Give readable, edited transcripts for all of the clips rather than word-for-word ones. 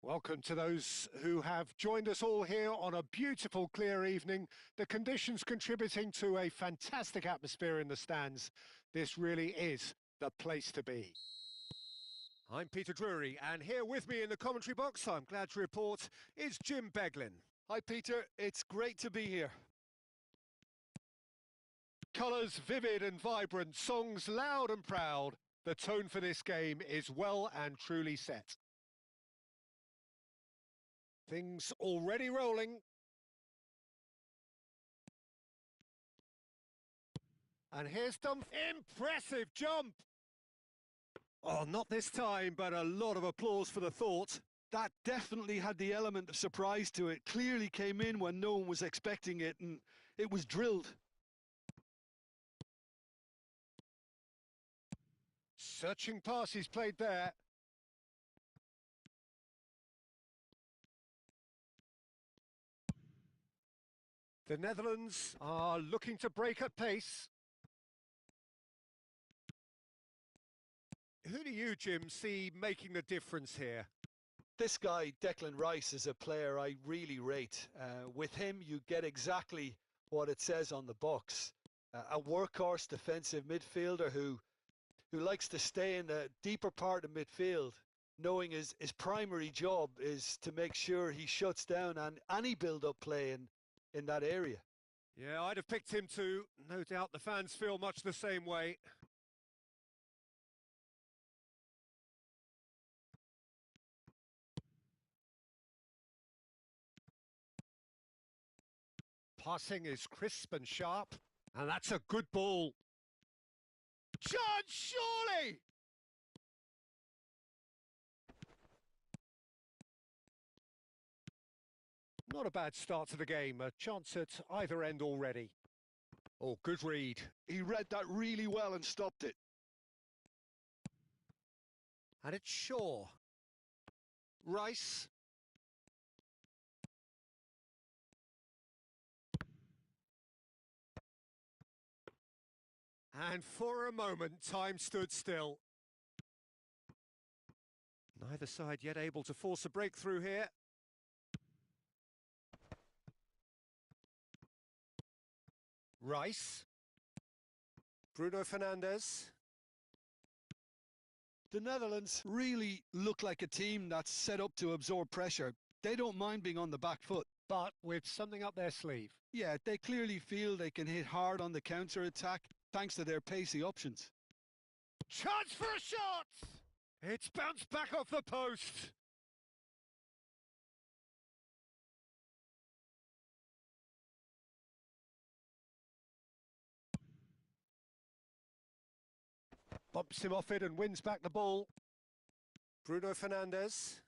Welcome to those who have joined us all here on a beautiful, clear evening. The conditions contributing to a fantastic atmosphere in the stands. This really is the place to be. I'm Peter Drury, and here with me in the commentary box, I'm glad to report, is Jim Beglin. Hi Peter, it's great to be here. Colours vivid and vibrant, songs loud and proud. The tone for this game is well and truly set. Things already rolling. And here's Dumf. Impressive jump! Oh, not this time, but a lot of applause for the thought. That definitely had the element of surprise to it. Clearly came in when no one was expecting it, and it was drilled. Searching passes played there. The Netherlands are looking to break at pace. Who do you, Jim, see making the difference here? This guy, Declan Rice, is a player I really rate. With him, you get exactly what it says on the box. A workhorse defensive midfielder who likes to stay in the deeper part of midfield, knowing his primary job is to make sure he shuts down any build-up play in that area. Yeah, I'd have picked him too. No doubt the fans feel much the same way. Passing is crisp and sharp, and that's a good ball. Chance, surely! Not a bad start to the game, a chance at either end already. Oh, good read. He read that really well and stopped it. And it's Shaw. Rice. And for a moment, time stood still. Neither side yet able to force a breakthrough here. Rice. Bruno Fernandes. The Netherlands really look like a team that's set up to absorb pressure. They don't mind being on the back foot. But with something up their sleeve. Yeah, they clearly feel they can hit hard on the counter-attack thanks to their pacey options. Chance for a shot! It's bounced back off the post. Bumps him off it and wins back the ball. Bruno Fernandes.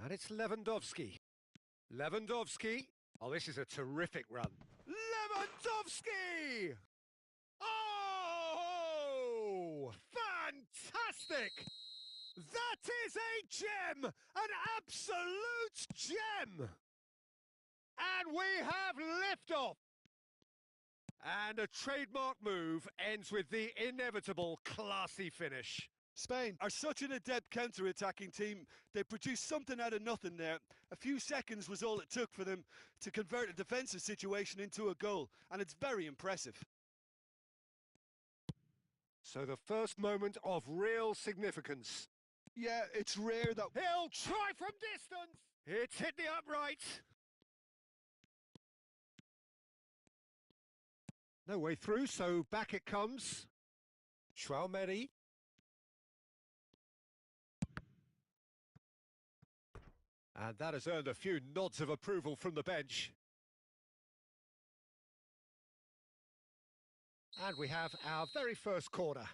And it's Lewandowski. Lewandowski. Oh, this is a terrific run. Lewandowski! Oh! Fantastic! That is a gem! An absolute gem! And we have liftoff! And a trademark move ends with the inevitable classy finish. Spain are such an adept counter-attacking team. They produced something out of nothing there. A few seconds was all it took for them to convert a defensive situation into a goal, and it's very impressive. So the first moment of real significance. Yeah, it's rare that... He'll try from distance! It's hit the upright. No way through, so back it comes. Thuongbaybi. And that has earned a few nods of approval from the bench. And we have our very first corner.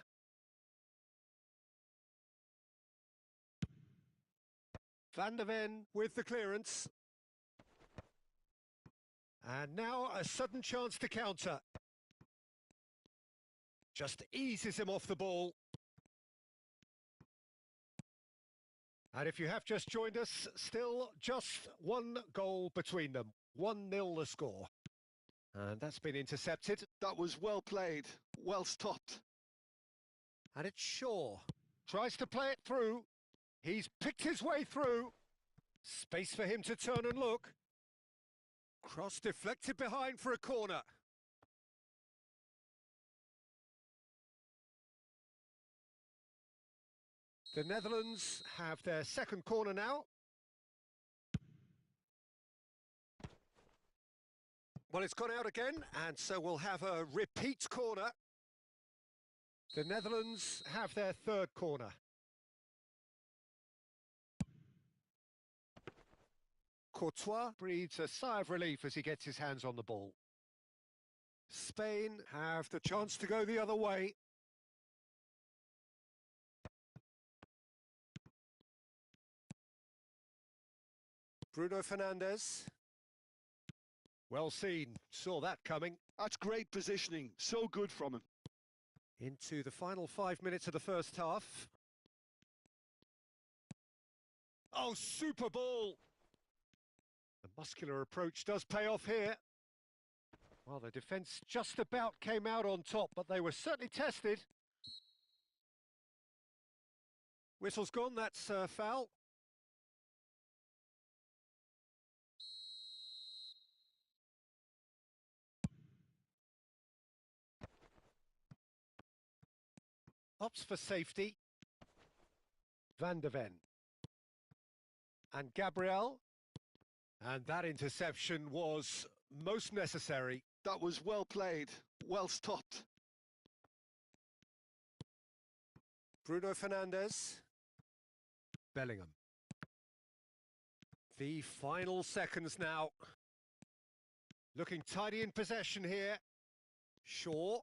Van der Ven with the clearance. And now a sudden chance to counter. Just eases him off the ball. And if you have just joined us, still just one goal between them. 1-0 the score. And that's been intercepted. That was well played, well stopped. And it's Shaw. Tries to play it through. He's picked his way through. Space for him to turn and look. Cross deflected behind for a corner. The Netherlands have their second corner now. Well, it's gone out again, and so we'll have a repeat corner. The Netherlands have their third corner. Courtois breathes a sigh of relief as he gets his hands on the ball. Spain have the chance to go the other way. Bruno Fernandes. Well seen, saw that coming. That's great positioning, so good from him. Into the final 5 minutes of the first half. Oh, super ball! The muscular approach does pay off here. Well, the defence just about came out on top, but they were certainly tested. Whistle's gone, that's a foul. Opts for safety. Van der Ven. And Gabriel. And that interception was most necessary. That was well played, well stopped. Bruno Fernandes. Bellingham. The final seconds now. Looking tidy in possession here. Shaw.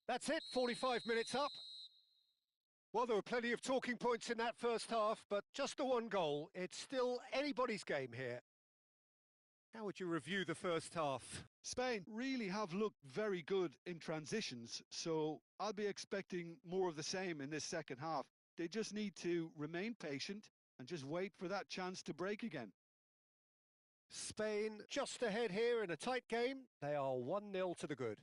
That's it, 45 minutes up. Well, there were plenty of talking points in that first half, but just the one goal. It's still anybody's game here. How would you review the first half? Spain really have looked very good in transitions, so I'll be expecting more of the same in this second half. They just need to remain patient and just wait for that chance to break again. Spain just ahead here in a tight game. They are 1-0 to the good.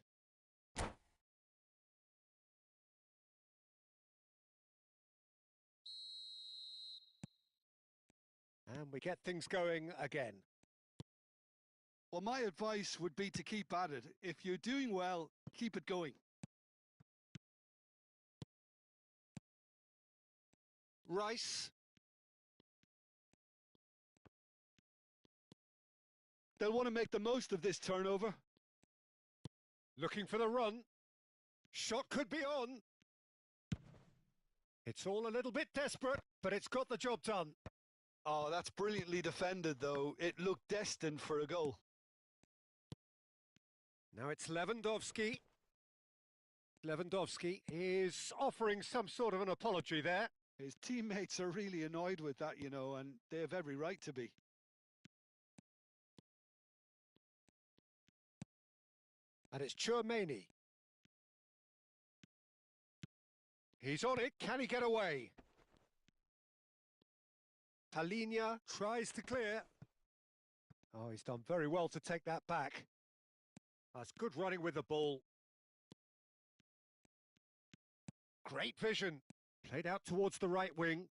And we get things going again. Well, my advice would be to keep at it. If you're doing well, keep it going. Rice. They'll want to make the most of this turnover. Looking for the run. Shot could be on. It's all a little bit desperate, but it's got the job done. Oh, that's brilliantly defended, though. It looked destined for a goal. Now it's Lewandowski. Lewandowski is offering some sort of an apology there. His teammates are really annoyed with that, you know, and they have every right to be. And it's Thuongbaybi. He's on it. Can he get away? Palinia tries to clear. Oh, he's done very well to take that back. That's good running with the ball. Great vision. Played out towards the right wing.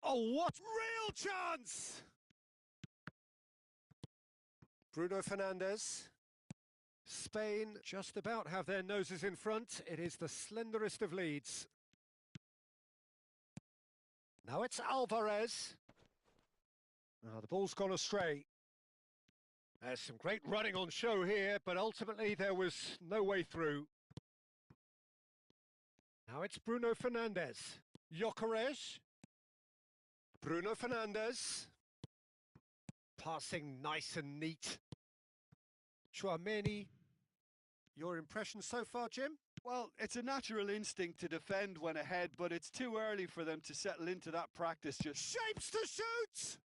Oh, what real chance! Bruno Fernandes. Spain just about have their noses in front. It is the slenderest of leads. Now it's Alvarez. Oh, the ball's gone astray. There's some great running on show here, but ultimately there was no way through. Now it's Bruno Fernandes. Gyökeres. Bruno Fernandes. Passing nice and neat. Thuongbaybi. Your impression so far, Jim? Well, it's a natural instinct to defend when ahead, but it's too early for them to settle into that practice. Just shapes to shoot!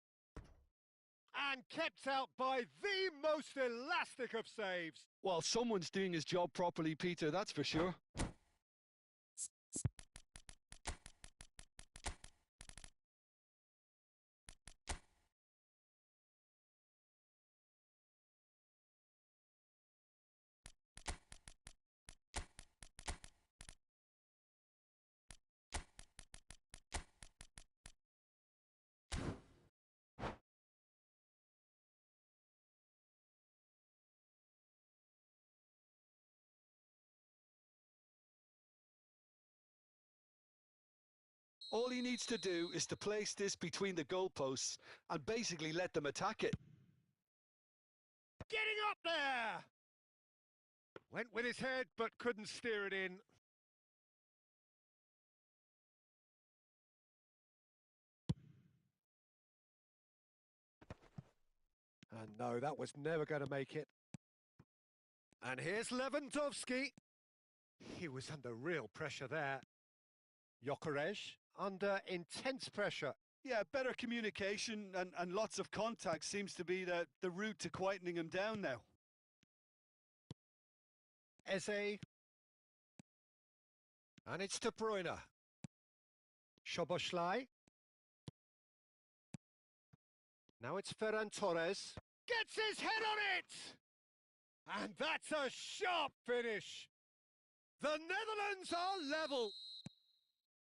And kept out by the most elastic of saves. Well, someone's doing his job properly, Peter, that's for sure. All he needs to do is to place this between the goalposts and basically let them attack it. Getting up there! Went with his head, but couldn't steer it in. And no, that was never going to make it. And here's Lewandowski. He was under real pressure there. Gyökeres under intense pressure. Yeah, better communication and lots of contact seems to be the route to quietening him down now. Eze. And it's De Bruyne. Szoboszlai. Now it's Ferran Torres. Gets his head on it! And that's a sharp finish. The Netherlands are level.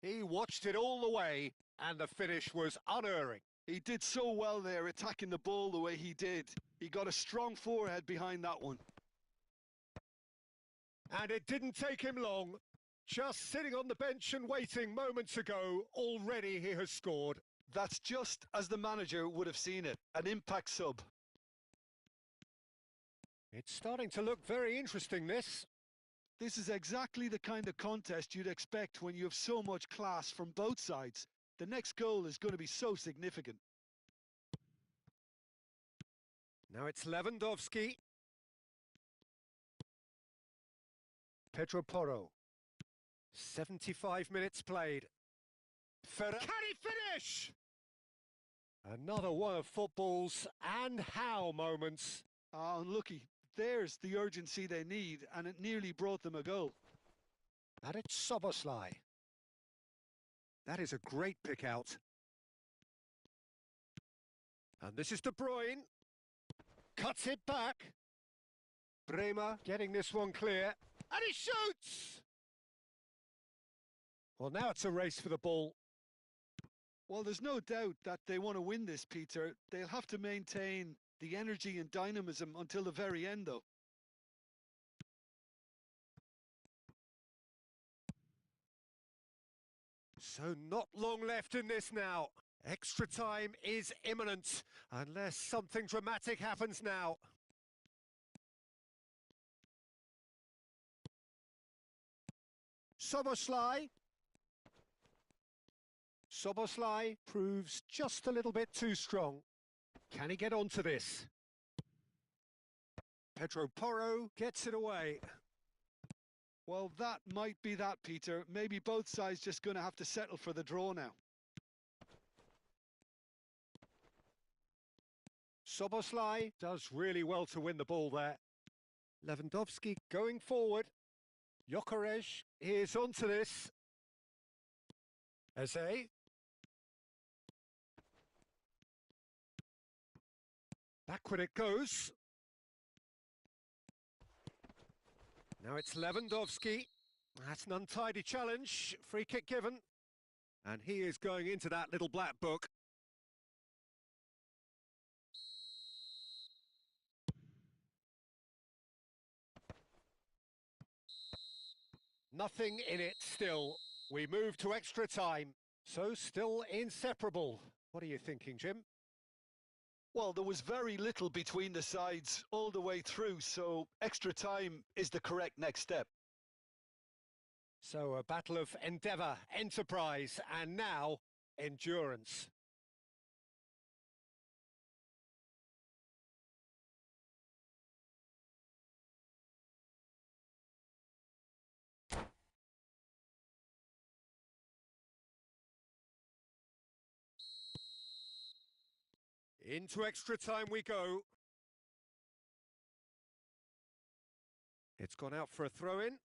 He watched it all the way, and the finish was unerring. He did so well there, attacking the ball the way he did. He got a strong forehead behind that one. And it didn't take him long. Just sitting on the bench and waiting moments ago, already he has scored. That's just as the manager would have seen it, an impact sub. It's starting to look very interesting, this. This is exactly the kind of contest you'd expect when you have so much class from both sides. The next goal is going to be so significant. Now it's Lewandowski. Pedro Porro. 75 minutes played. Can he finish? Another one of football's and how moments. Unlucky. There's the urgency they need, and it nearly brought them a goal. And it's Szoboszlai. That is a great pick out. And this is De Bruyne. Cuts it back. Bremer getting this one clear. And he shoots! Well, now it's a race for the ball. Well, there's no doubt that they want to win this, Peter. They'll have to maintain the energy and dynamism until the very end, though. So not long left in this now. Extra time is imminent, unless something dramatic happens now. Szoboszlai. Szoboszlai proves just a little bit too strong. Can he get onto this? Pedro Porro gets it away. Well, that might be that, Peter. Maybe both sides just going to have to settle for the draw now. Soboslai does really well to win the ball there. Lewandowski going forward. Gyökeres is onto this. Eze. Backward it goes. Now it's Lewandowski. That's an untidy challenge. Free kick given. And he is going into that little black book. Nothing in it still. We move to extra time. So still inseparable. What are you thinking, Jim? Well, there was very little between the sides all the way through, so extra time is the correct next step. So a battle of endeavour, enterprise, and now endurance. Into extra time we go. It's gone out for a throw-in.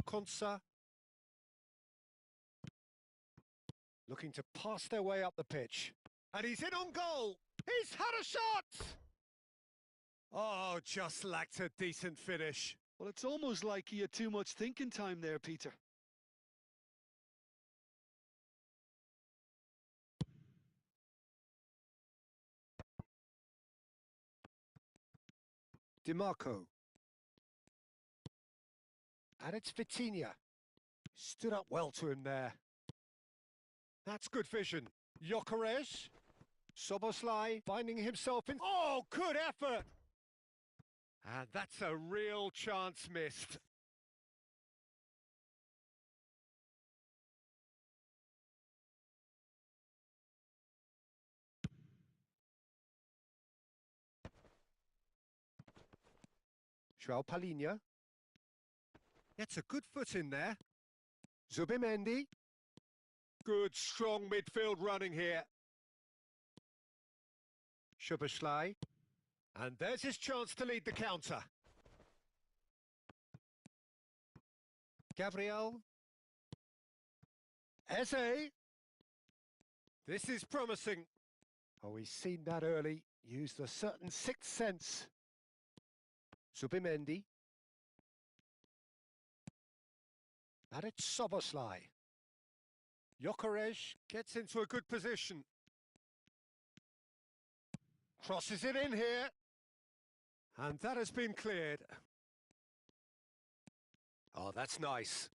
Konsa. Looking to pass their way up the pitch. And he's in on goal. He's had a shot! Oh, just lacked a decent finish. Well, it's almost like he had too much thinking time there, Peter. DiMarco. And it's Vitinha. Stood up well to him there. That's good vision. Gyökeres. Soboslai finding himself in... Oh, good effort! And that's a real chance missed. João Palhinha. Gets a good foot in there. Zubimendi. Good, strong midfield running here. Szoboszlai. And there's his chance to lead the counter. Gabriel. Eze. This is promising. Oh, he's seen that early. Used a certain sixth sense. Zubimendi. And it's Szoboszlai. Gyökeres gets into a good position. Crosses it in here. And that has been cleared. Oh, that's nice.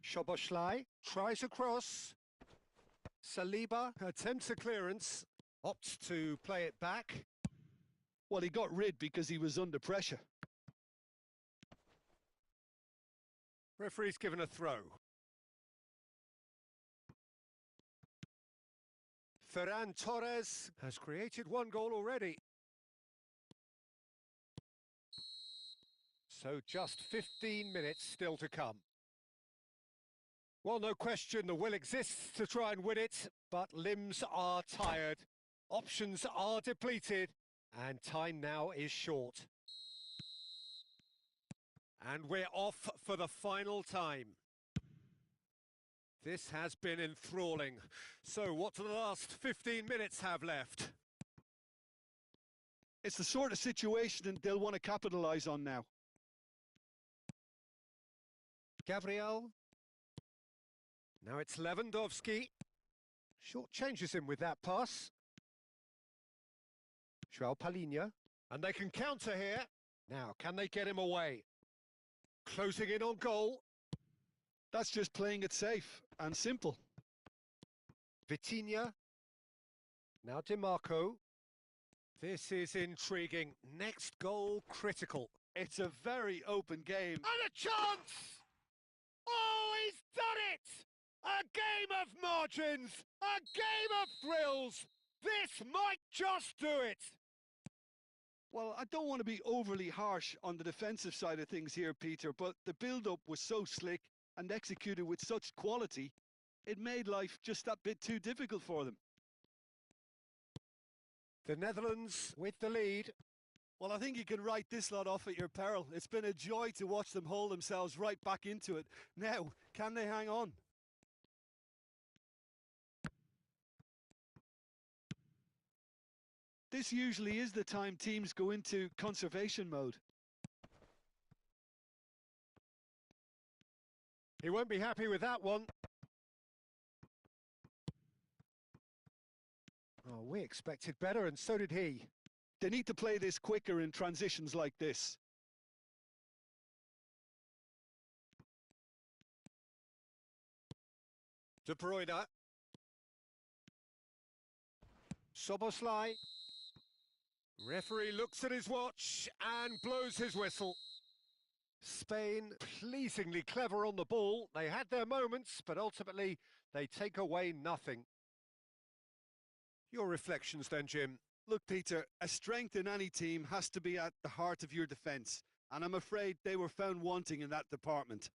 Szoboszlai tries a cross. Saliba attempts a clearance. Opts to play it back. Well, he got rid because he was under pressure. Referee's given a throw. Ferran Torres has created one goal already. So just 15 minutes still to come. Well, no question, the will exists to try and win it, but limbs are tired, options are depleted, and time now is short. And we're off for the final time. This has been enthralling. So what do the last 15 minutes have left? It's the sort of situation they'll want to capitalise on now. Gabriel. Now it's Lewandowski. Short changes him with that pass. João Palhinha. And they can counter here. Now, can they get him away? Closing in on goal. That's just playing it safe and simple. Vitinha. Now DiMarco. This is intriguing. Next goal critical. It's a very open game. And a chance! Oh, he's done it! A game of margins! A game of thrills! This might just do it! Well, I don't want to be overly harsh on the defensive side of things here, Peter, but the build-up was so slick and executed with such quality, it made life just that bit too difficult for them. The Netherlands with the lead. Well, I think you can write this lot off at your peril. It's been a joy to watch them hold themselves right back into it. Now, can they hang on? This usually is the time teams go into conservation mode. He won't be happy with that one. Oh, we expected better, and so did he. They need to play this quicker in transitions like this. De Bruyne. Soboslai. Referee looks at his watch and blows his whistle. Spain pleasingly clever on the ball. They had their moments, but ultimately they take away nothing. Your reflections then, Jim? Look, Peter, a strength in any team has to be at the heart of your defence, and I'm afraid they were found wanting in that department.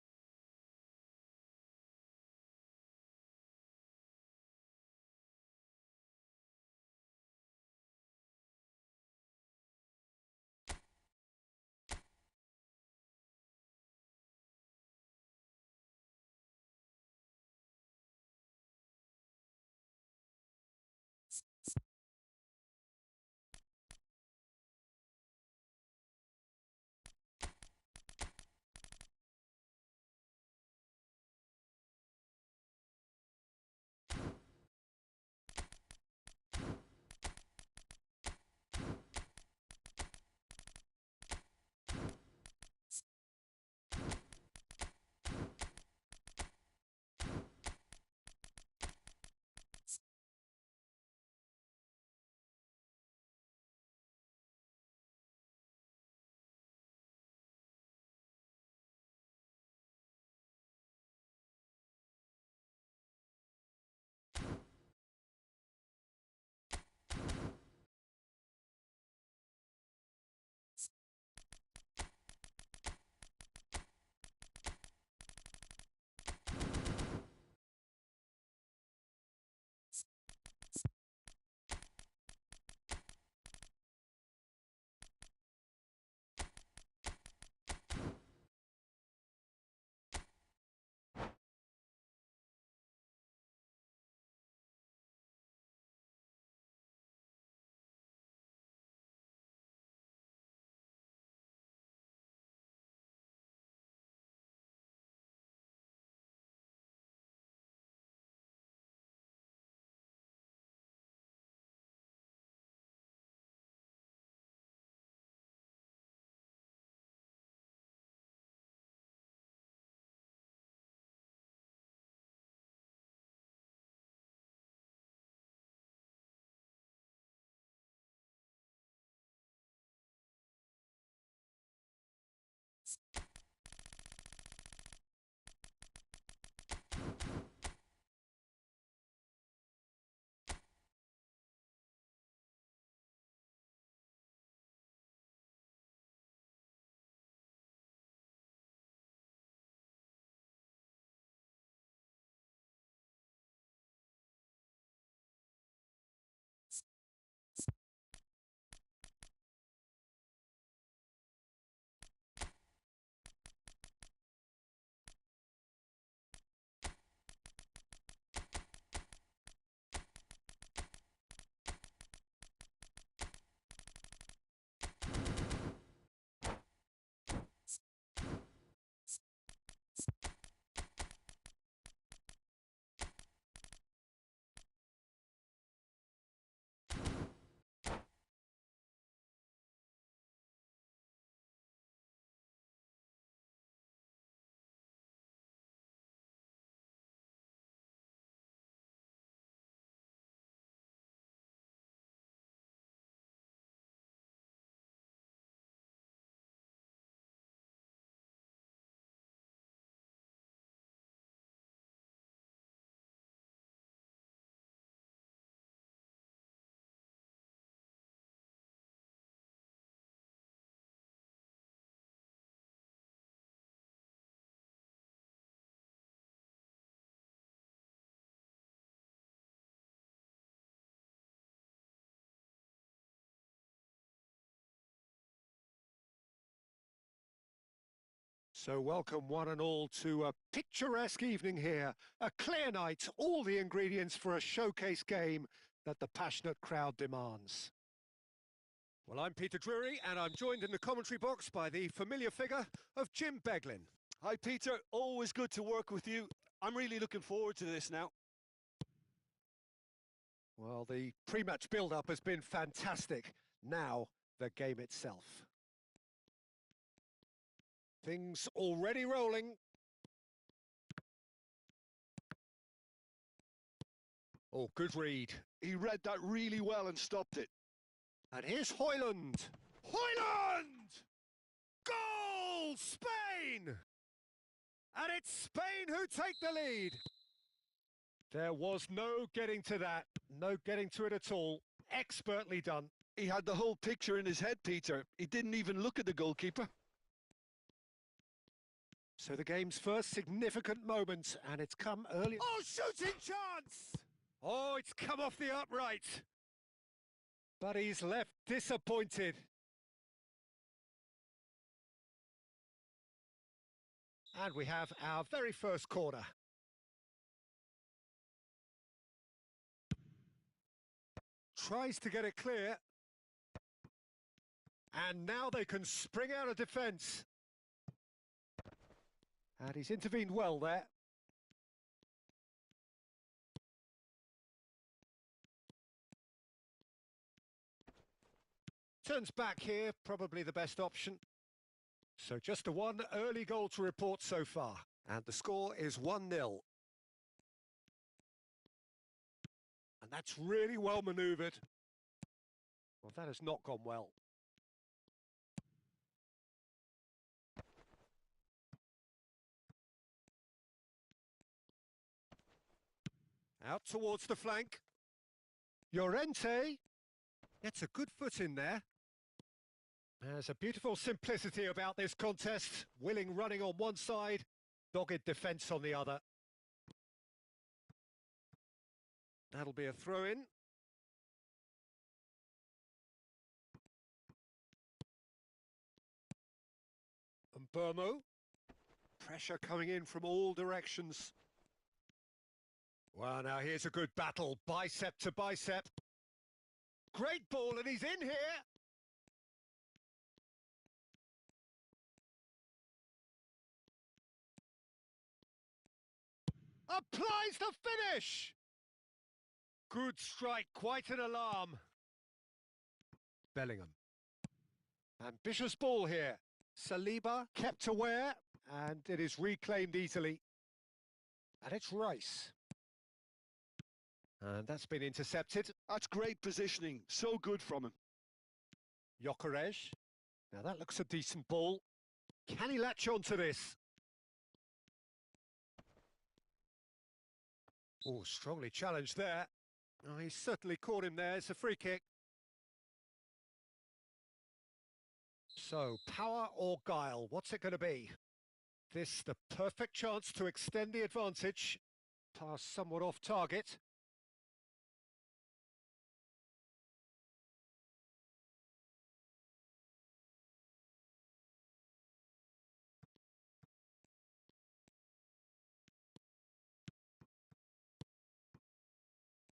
So welcome one and all to a picturesque evening here. A clear night, all the ingredients for a showcase game that the passionate crowd demands. Well, I'm Peter Drury, and I'm joined in the commentary box by the familiar figure of Jim Beglin. Hi, Peter. Always good to work with you. I'm really looking forward to this now. Well, the pre-match build-up has been fantastic. Now, the game itself. Things already rolling. Oh, good read. He read that really well and stopped it. And here's Højlund. Højlund! Goal! Spain! And it's Spain who take the lead. There was no getting to that. No getting to it at all. Expertly done. He had the whole picture in his head, Peter. He didn't even look at the goalkeeper. So the game's first significant moment, and it's come early. Oh, shooting chance! Oh, it's come off the upright. But he's left disappointed. And we have our very first corner. Tries to get it clear. And now they can spring out of defence. And he's intervened well there. Turns back here, probably the best option. So just the one early goal to report so far. And the score is 1-0. And that's really well manoeuvred. Well, that has not gone well. Out towards the flank. Llorente gets a good foot in there. There's a beautiful simplicity about this contest. Willing running on one side, dogged defence on the other. That'll be a throw-in. And Burmo. Pressure coming in from all directions. Well, now here's a good battle, bicep to bicep. Great ball, and he's in here. Applies the finish. Good strike, quite an alarm. Bellingham. Ambitious ball here. Saliba kept aware, and it is reclaimed easily. And it's Rice. And that's been intercepted. That's great positioning. So good from him. Gyökeres. Now that looks a decent ball. Can he latch on to this? Oh, strongly challenged there. Oh, he certainly caught him there. It's a free kick. So, power or guile? What's it going to be? This the perfect chance to extend the advantage. Pass somewhat off target.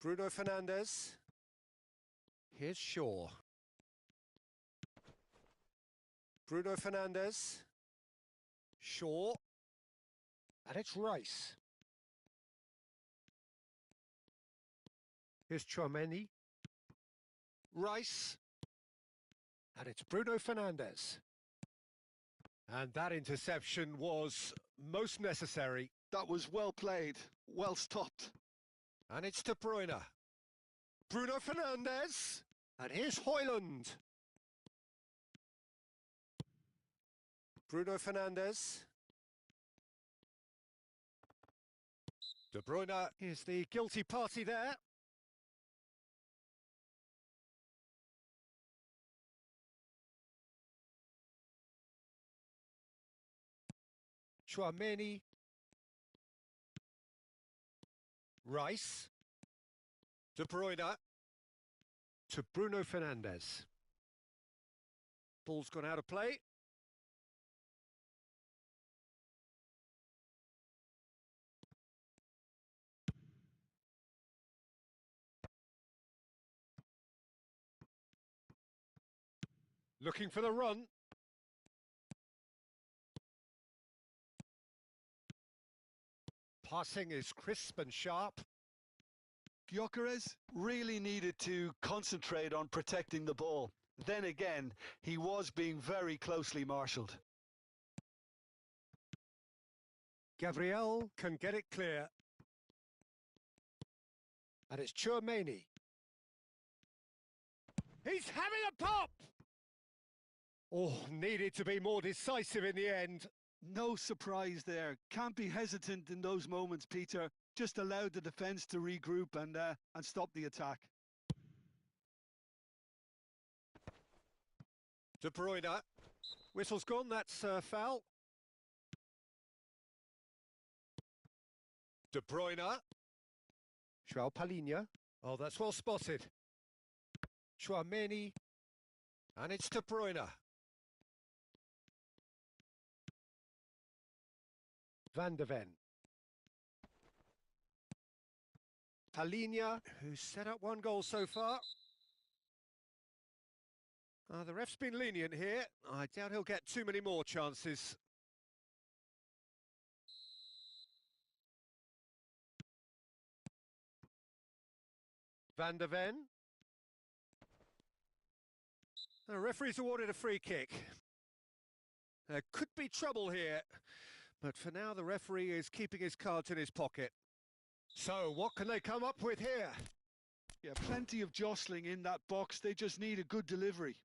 Bruno Fernandes. Here's Shaw. Bruno Fernandes. Shaw. And it's Rice. Here's Tchouaméni. Rice. And it's Bruno Fernandes. And that interception was most necessary. That was well played, well stopped. And it's De Bruyne. Bruno Fernandes. And here's Højlund. Bruno Fernandes. De Bruyne is the guilty party there. Tchouaméni. Rice. De Bruyne. To Bruno Fernandes. Ball's gone out of play. Looking for the run. Passing is crisp and sharp. Gyökeres really needed to concentrate on protecting the ball. Then again, he was being very closely marshalled. Gabriel can get it clear. And it's Thuongbaybi. He's having a pop! Oh, needed to be more decisive in the end. No surprise there. Can't be hesitant in those moments, Peter. Just allowed the defence to regroup and stop the attack. De Bruyne. Whistle's gone, that's foul. De Bruyne. João Palhinha. Oh, that's well spotted. Thuongbaybi. And it's De Bruyne. Van der Ven. Palhinha, who's set up one goal so far. The ref's been lenient here. I doubt he'll get too many more chances. Van der Ven. The referee's awarded a free kick. There could be trouble here, but for now the referee is keeping his cards in his pocket. So what can they come up with here? Yeah, plenty of jostling in that box. They just need a good delivery.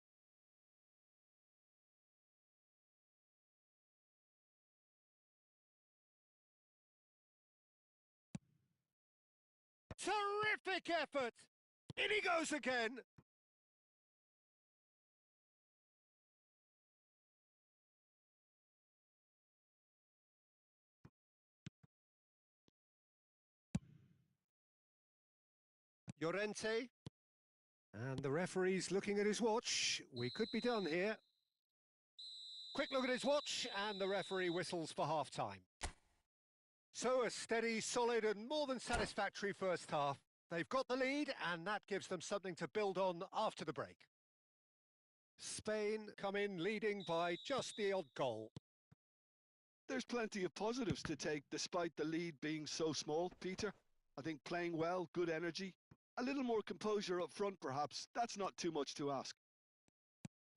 Terrific effort! In he goes again! Llorente. And the referee's looking at his watch. We could be done here. Quick look at his watch, and the referee whistles for half-time. So a steady, solid and more than satisfactory first half. They've got the lead, and that gives them something to build on after the break. Spain come in leading by just the odd goal. There's plenty of positives to take despite the lead being so small, Peter. I think playing well, good energy. A little more composure up front, perhaps. That's not too much to ask.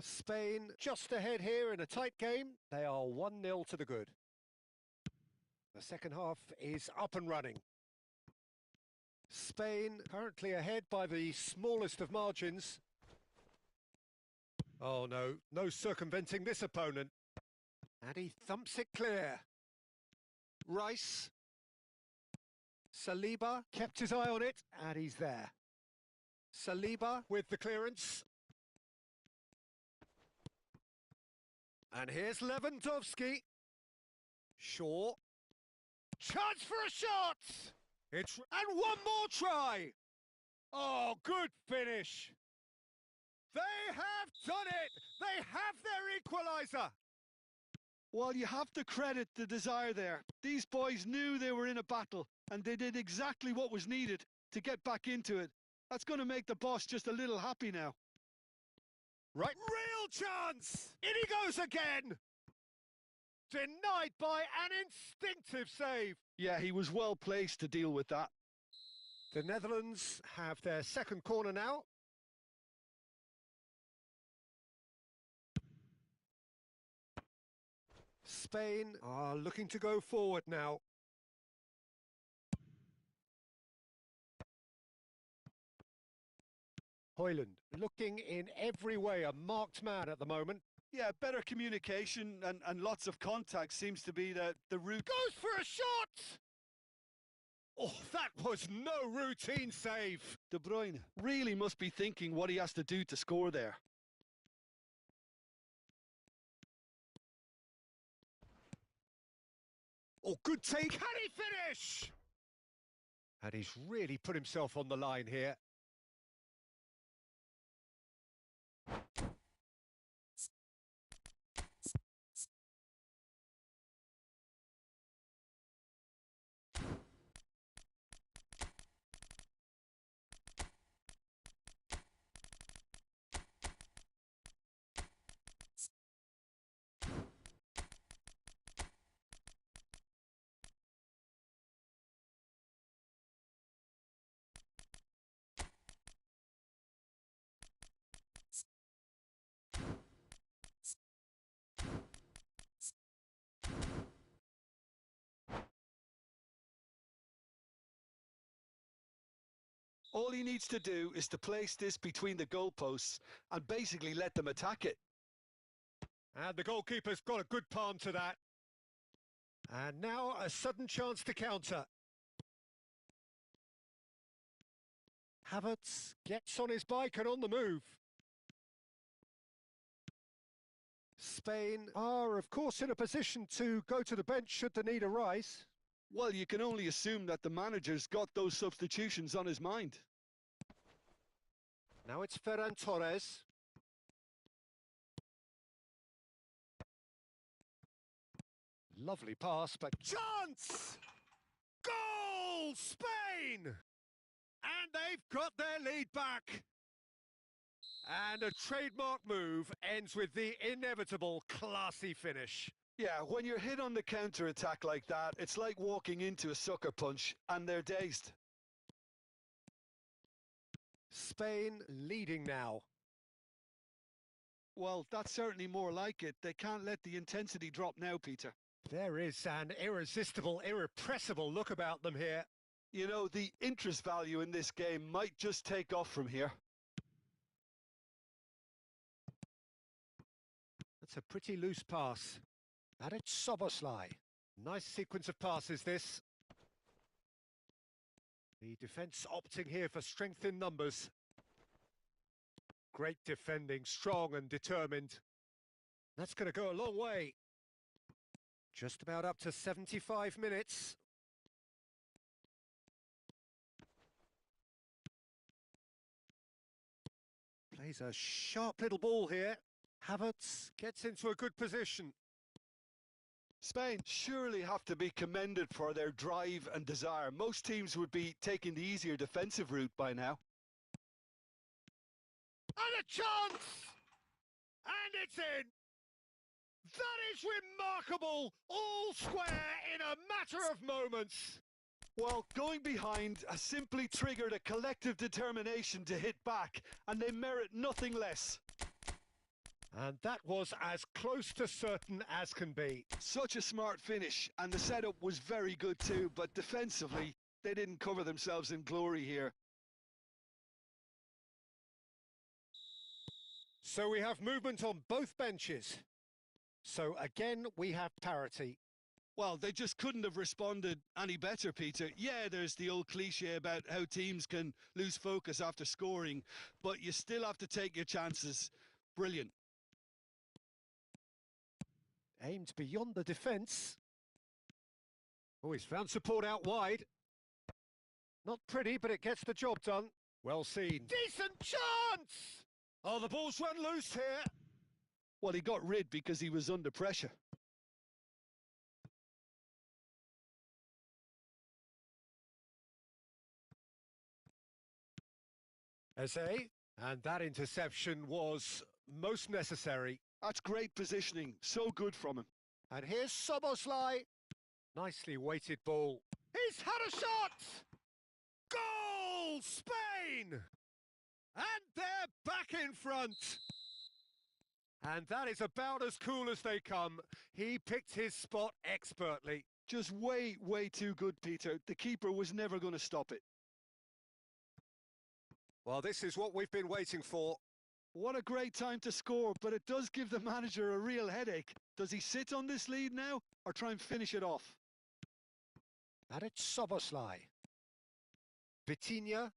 Spain just ahead here in a tight game. They are 1-0 to the good. The second half is up and running. Spain currently ahead by the smallest of margins. Oh no, no circumventing this opponent. And he thumps it clear. Rice. Saliba kept his eye on it, and he's there. Saliba with the clearance. And here's Lewandowski. Shaw. Chance for a shot! And one more try! Oh, good finish! They have done it! They have their equaliser! Well, you have to credit the desire there. These boys knew they were in a battle, and they did exactly what was needed to get back into it. That's going to make the boss just a little happy now. Right, real chance! In he goes again! Denied by an instinctive save. Yeah, he was well placed to deal with that. The Netherlands have their second corner now. Spain are looking to go forward now. Højlund looking in every way a marked man at the moment. Yeah, better communication and lots of contact seems to be the route. Goes for a shot! Oh, that was no routine save. De Bruyne really must be thinking what he has to do to score there. Oh, good take. Can he finish? And he's really put himself on the line here. All he needs to do is to place this between the goalposts and basically let them attack it. And the goalkeeper's got a good palm to that. And now a sudden chance to counter. Havertz gets on his bike and on the move. Spain are, of course, in a position to go to the bench should the need arise. Well, you can only assume that the manager's got those substitutions on his mind. Now it's Ferran Torres. Lovely pass, but chance! Goal! Spain! And they've got their lead back. And a trademark move ends with the inevitable classy finish. Yeah, when you're hit on the counter-attack like that, it's like walking into a sucker punch and they're dazed. Spain leading now. Well, that's certainly more like it. They can't let the intensity drop now, Peter. There is an irresistible, irrepressible look about them here. You know, the interest value in this game might just take off from here. That's a pretty loose pass. And it's Szoboszlai. Nice sequence of passes, this. The defence opting here for strength in numbers. Great defending, strong and determined. That's going to go a long way. Just about up to 75 minutes. Plays a sharp little ball here. Havertz gets into a good position. Spain surely have to be commended for their drive and desire. Most teams would be taking the easier defensive route by now. And a chance! And it's in! That is remarkable! All square in a matter of moments! Well, going behind has simply triggered a collective determination to hit back, and they merit nothing less. And that was as close to certain as can be. Such a smart finish, and the setup was very good too, but defensively, they didn't cover themselves in glory here. So we have movement on both benches. So again, we have parity. Well, they just couldn't have responded any better, Peter. Yeah, there's the old cliche about how teams can lose focus after scoring, but you still have to take your chances. Brilliant. Aimed beyond the defence. Oh, he's found support out wide. Not pretty, but it gets the job done. Well seen. Decent chance! Oh, the ball's run loose here. Well, he got rid because he was under pressure. Eze, and that interception was most necessary. That's great positioning, so good from him. And here's Szoboszlai. Nicely weighted ball. He's had a shot! Goal, Spain! And they're back in front. And that is about as cool as they come. He picked his spot expertly. Just way, way too good, Peter. The keeper was never going to stop it. Well, this is what we've been waiting for. What a great time to score, but it does give the manager a real headache. Does he sit on this lead now, or try and finish it off? And it's Szoboszlai. Vitinha.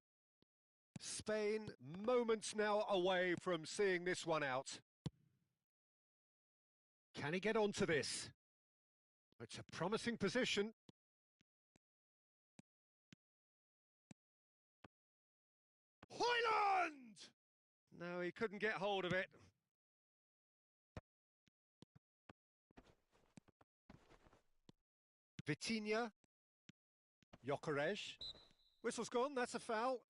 Spain, moments now away from seeing this one out. Can he get onto this? It's a promising position. Hoyland! No, he couldn't get hold of it. Vitinha. Gyökeres. Whistle's gone, that's a foul.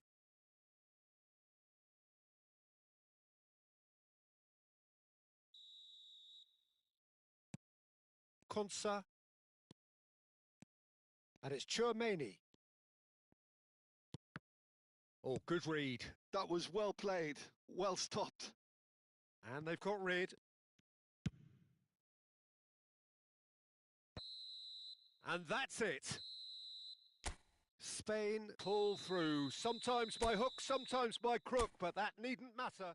Konsa. And it's Thuongbaybi. Oh, good read. That was well played, well stopped. And they've got rid. And that's it. Spain pull through, sometimes by hook, sometimes by crook, but that needn't matter.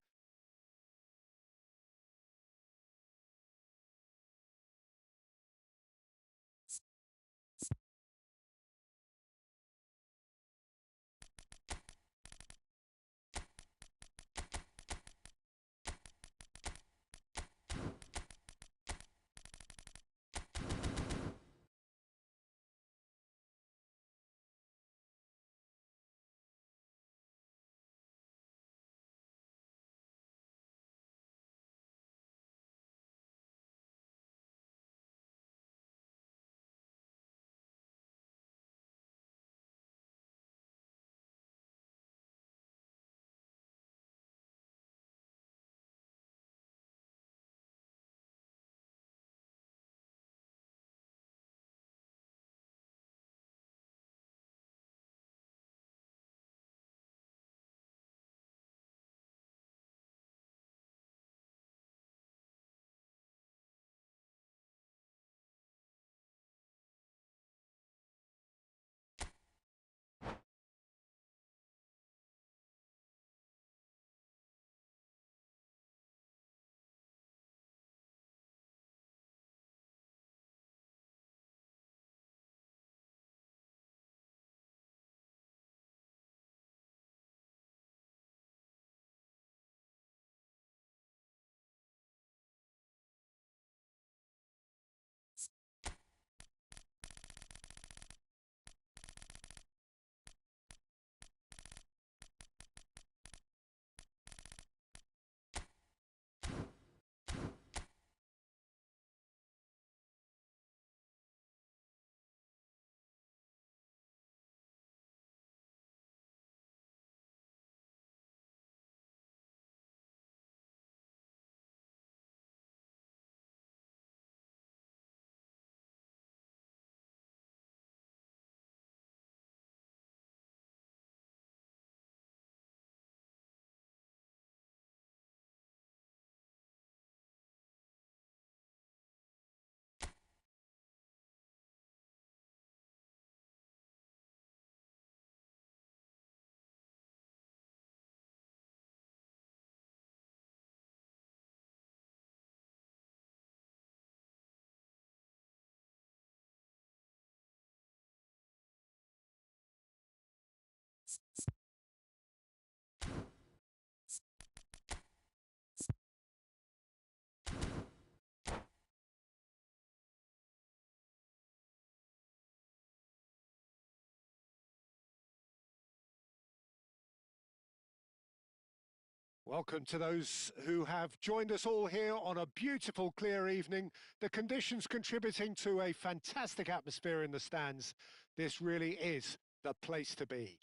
Welcome to those who have joined us all here on a beautiful, clear evening. The conditions contributing to a fantastic atmosphere in the stands. This really is the place to be.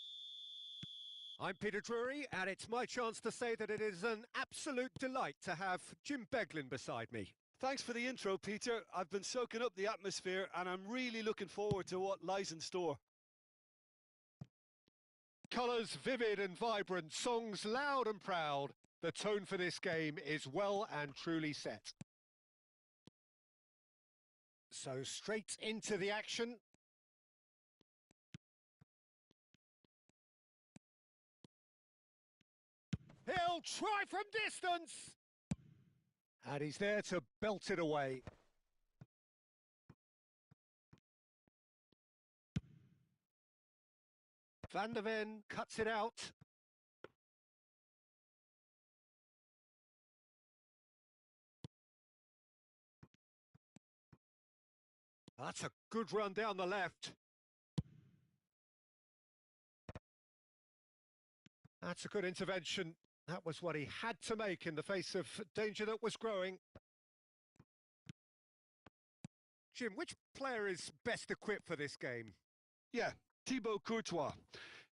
I'm Peter Drury, and it's my chance to say that it is an absolute delight to have Jim Beglin beside me. Thanks for the intro, Peter. I've been soaking up the atmosphere and I'm really looking forward to what lies in store. Colours vivid and vibrant, songs loud and proud. The tone for this game is well and truly set. So straight into the action. He'll try from distance. And he's there to belt it away. Van der Ven cuts it out. That's a good run down the left. That's a good intervention. That was what he had to make in the face of danger that was growing. Jim, which player is best equipped for this game? Yeah, Thibaut Courtois.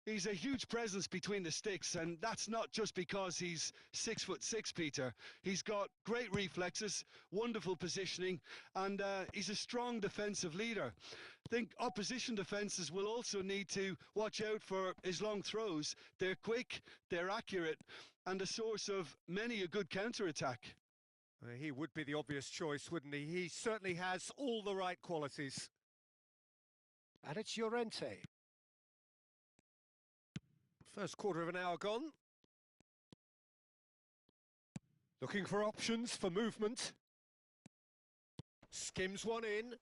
He's a huge presence between the sticks, and that's not just because he's 6'6", Peter. He's got great reflexes, wonderful positioning, and he's a strong defensive leader. I think opposition defences will also need to watch out for his long throws. They're quick, they're accurate, and a source of many a good counter-attack. He would be the obvious choice, wouldn't he? He certainly has all the right qualities. And it's Llorente. First quarter of an hour gone. Looking for options for movement. Skims one in.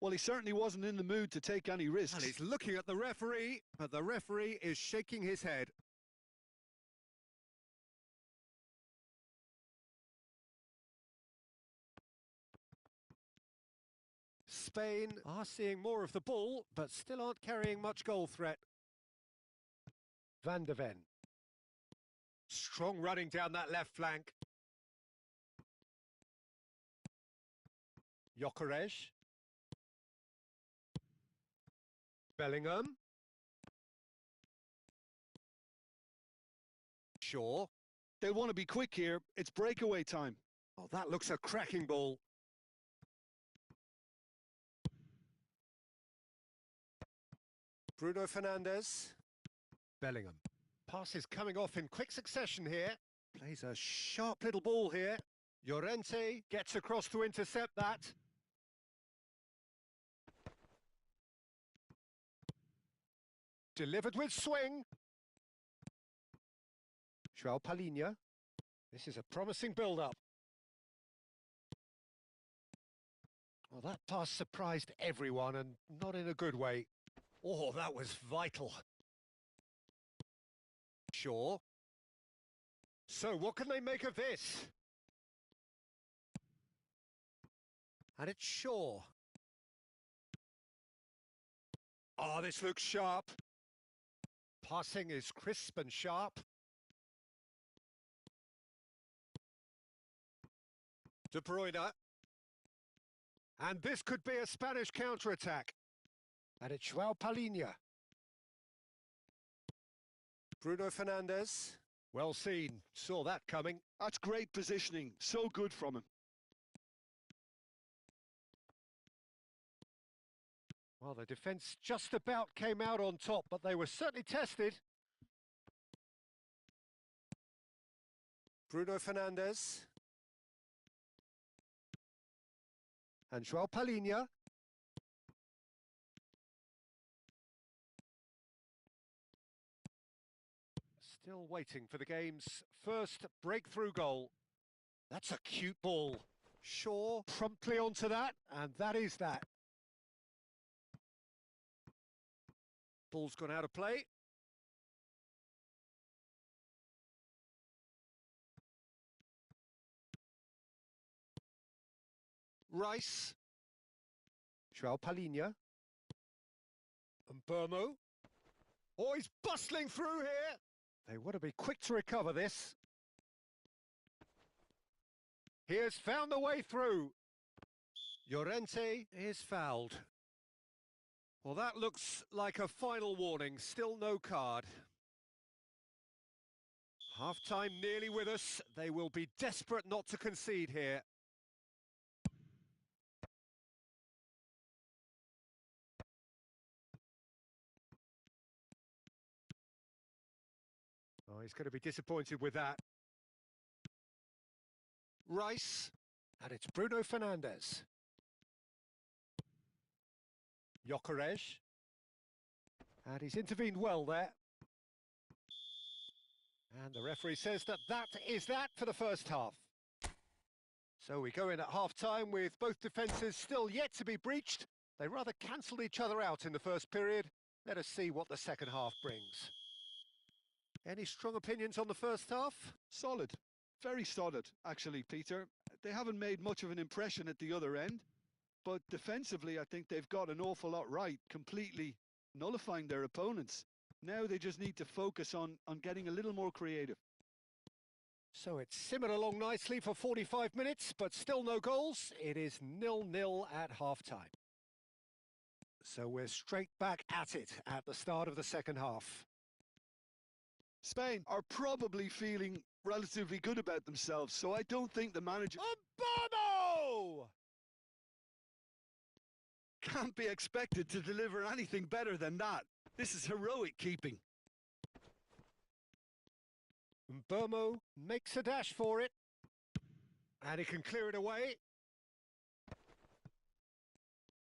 Well, he certainly wasn't in the mood to take any risks. And he's looking at the referee, but the referee is shaking his head. Spain are seeing more of the ball, but still aren't carrying much goal threat. Van der Ven. Strong running down that left flank. Gyökeres. Bellingham. Shaw. They'll want to be quick here. It's breakaway time. Oh, that looks a cracking ball. Bruno Fernandes. Bellingham. Pass is coming off in quick succession here. Plays a sharp little ball here. Llorente gets across to intercept that. Delivered with swing. João Palhinha. This is a promising build-up. Well, that pass surprised everyone, and not in a good way. Oh, that was vital. Shaw. So, what can they make of this? And it's Shaw. Oh, this looks sharp. Passing is crisp and sharp. De Bruyne. And this could be a Spanish counter-attack. And it's João Palhinha. Bruno Fernandes. Well seen. Saw that coming. That's great positioning. So good from him. Well, the defence just about came out on top, but they were certainly tested. Bruno Fernandes. And João Palhinha. Still waiting for the game's first breakthrough goal. That's a cute ball. Shaw promptly onto that, and that is that. Ball's gone out of play. Rice. João Palhinha. And Burmo. Oh, he's bustling through here. They want to be quick to recover this. He has found the way through. Llorente is fouled. Well, that looks like a final warning. Still no card. Half-time nearly with us. They will be desperate not to concede here. Oh, he's going to be disappointed with that. Rice. And it's Bruno Fernandes. Gyökeres. And he's intervened well there. And the referee says that that is that for the first half. So we go in at half-time with both defences still yet to be breached. They rather cancelled each other out in the first period. Let us see what the second half brings. Any strong opinions on the first half? Solid. Very solid, actually, Peter. They haven't made much of an impression at the other end, but defensively, I think they've got an awful lot right, completely nullifying their opponents. Now they just need to focus on getting a little more creative. So it's simmered along nicely for 45 minutes, but still no goals. It is 0-0 at half-time. So we're straight back at it at the start of the second half. Spain are probably feeling relatively good about themselves, so I don't think the manager... Bono! Can't be expected to deliver anything better than that. This is heroic keeping. Burmo makes a dash for it. And he can clear it away.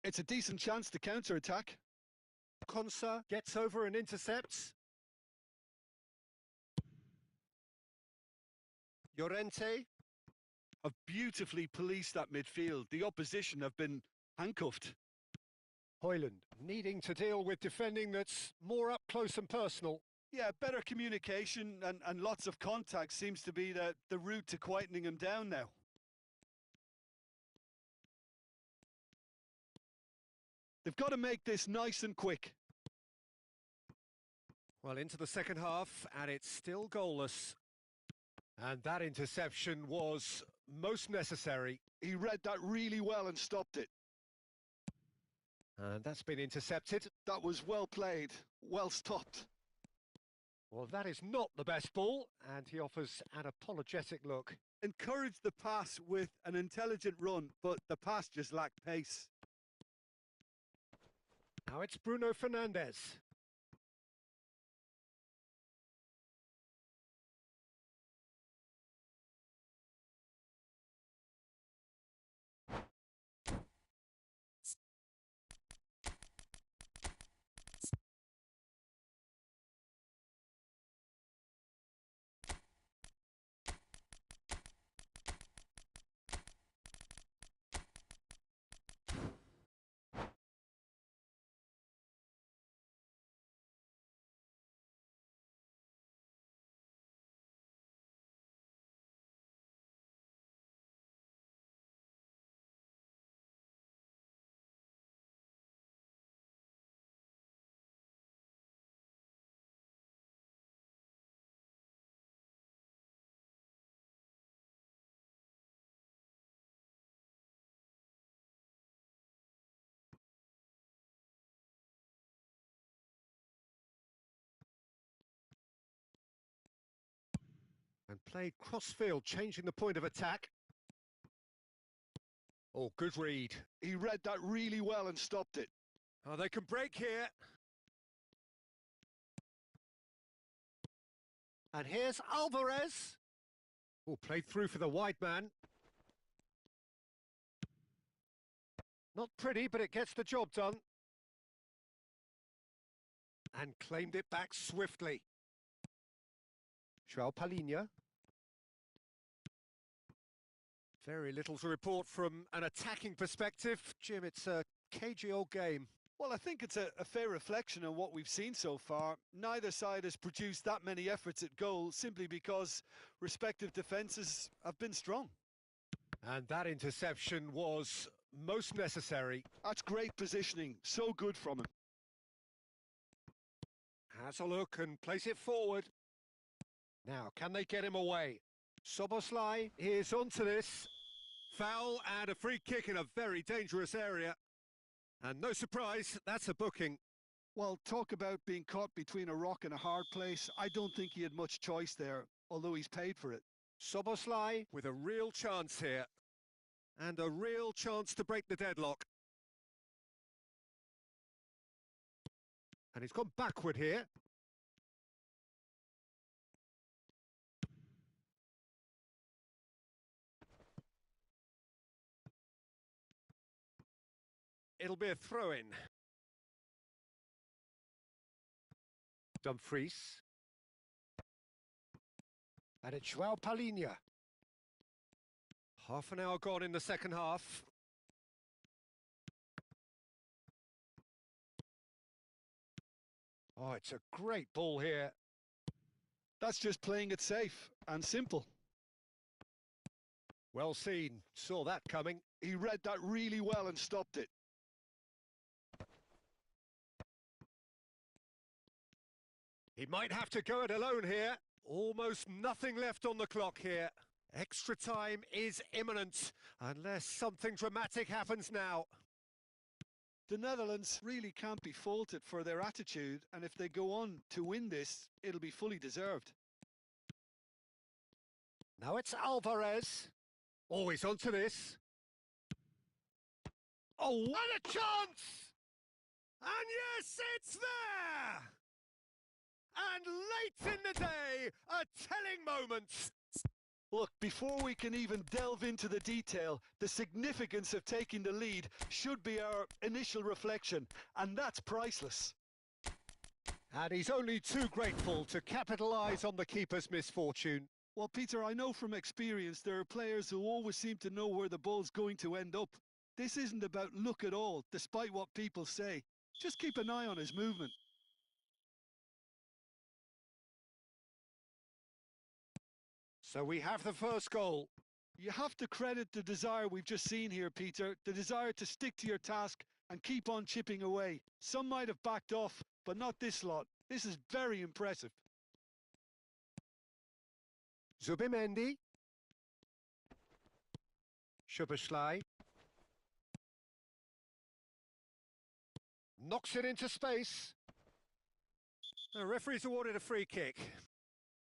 It's a decent chance to counter-attack. Konsa gets over and intercepts. Llorente. Have beautifully policed that midfield. The opposition have been handcuffed. Højlund needing to deal with defending that's more up close and personal. Yeah, better communication and lots of contact seems to be the route to quietening him down now. They've got to make this nice and quick. Well, into the second half, and it's still goalless. And that interception was most necessary. He read that really well and stopped it. And that's been intercepted. That was well played, well stopped. Well, that is not the best ball, and he offers an apologetic look. Encouraged the pass with an intelligent run, but the pass just lacked pace. Now it's Bruno Fernandes. And played cross-field, changing the point of attack. Oh, good read. He read that really well and stopped it. Oh, they can break here. And here's Alvarez. Oh, played through for the wide man. Not pretty, but it gets the job done. And claimed it back swiftly. João Palhinha. Very little to report from an attacking perspective. Jim, it's a cagey old game. Well, I think it's a fair reflection on what we've seen so far. Neither side has produced that many efforts at goal simply because respective defences have been strong. And that interception was most necessary. That's great positioning, so good from him. Has a look and plays it forward. Now, can they get him away? Szoboszlai is onto this. Foul and a free kick in a very dangerous area. And no surprise, that's a booking. Well, talk about being caught between a rock and a hard place. I don't think he had much choice there, although he's paid for it. Szoboszlai with a real chance here. And a real chance to break the deadlock. And he's gone backward here. It'll be a throw-in. Dumfries. And it's João Palhinha. Half an hour gone in the second half. Oh, it's a great ball here. That's just playing it safe and simple. Well seen. Saw that coming. He read that really well and stopped it. He might have to go it alone here. Almost nothing left on the clock here. Extra time is imminent, unless something dramatic happens now. The Netherlands really can't be faulted for their attitude, and if they go on to win this, it'll be fully deserved. Now it's Alvarez. Always onto this. Oh, what a chance! And yes, it's there! And late in the day, a telling moment. Look, before we can even delve into the detail, the significance of taking the lead should be our initial reflection, and that's priceless. And he's only too grateful to capitalise on the keeper's misfortune. Well, Peter, I know from experience there are players who always seem to know where the ball's going to end up. This isn't about luck at all, despite what people say. Just keep an eye on his movement. So we have the first goal. You have to credit the desire we've just seen here, Peter. The desire to stick to your task and keep on chipping away. Some might have backed off, but not this lot. This is very impressive. Thuongbaybi. Shubaslai. Knocks it into space. The referee's awarded a free kick.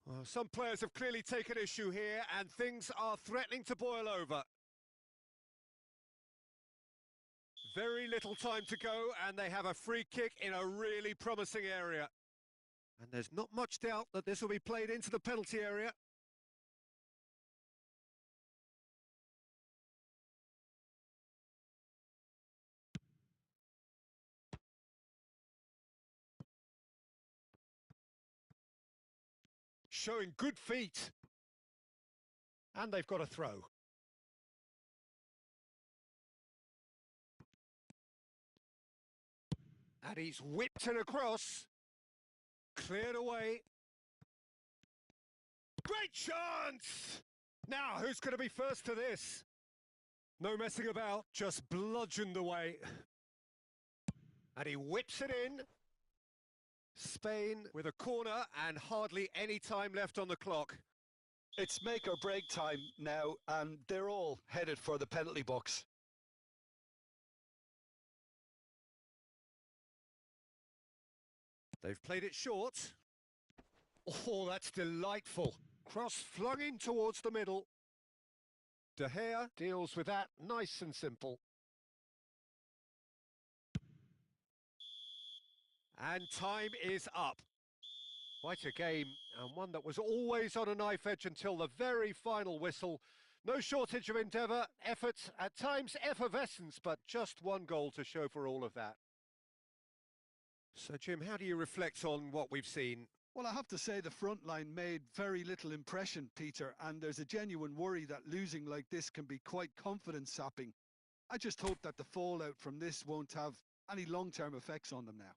Well, some players have clearly taken issue here and things are threatening to boil over. Very little time to go and they have a free kick in a really promising area. And there's not much doubt that this will be played into the penalty area. Showing good feet. And they've got a throw. And he's whipped it across. Cleared away. Great chance! Now, who's going to be first to this? No messing about, just bludgeoned away. And he whips it in. Spain with a corner and hardly any time left on the clock. It's make or break time now, and they're all headed for the penalty box. They've played it short. Oh, that's delightful. Cross flung in towards the middle. De Gea deals with that nice and simple. And time is up. Quite a game, and one that was always on a knife edge until the very final whistle. No shortage of endeavour, effort, at times effervescence, but just one goal to show for all of that. So, Jim, how do you reflect on what we've seen? Well, I have to say the front line made very little impression, Peter, and there's a genuine worry that losing like this can be quite confidence-sapping. I just hope that the fallout from this won't have any long-term effects on them now.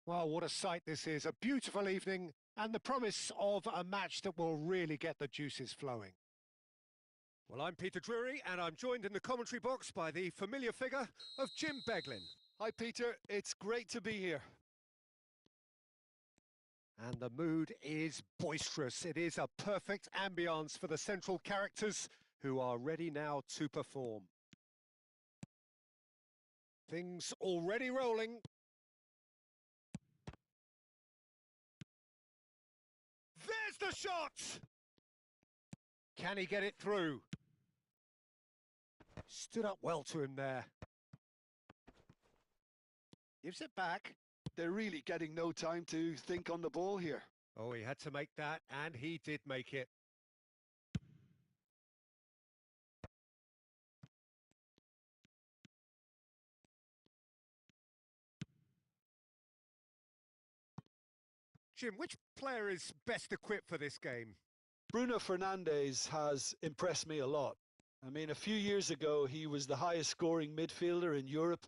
Well, what a sight this is. A beautiful evening and the promise of a match that will really get the juices flowing. Well, I'm Peter Drury, and I'm joined in the commentary box by the familiar figure of Jim Beglin. Hi, Peter. It's great to be here. And the mood is boisterous. It is a perfect ambience for the central characters who are ready now to perform. Things already rolling. There's the shot! Can he get it through? Stood up well to him there. Gives it back. They're really getting no time to think on the ball here. Oh, he had to make that, and he did make it. Jim, which player is best equipped for this game? Bruno Fernandes has impressed me a lot. I mean, a few years ago, he was the highest scoring midfielder in Europe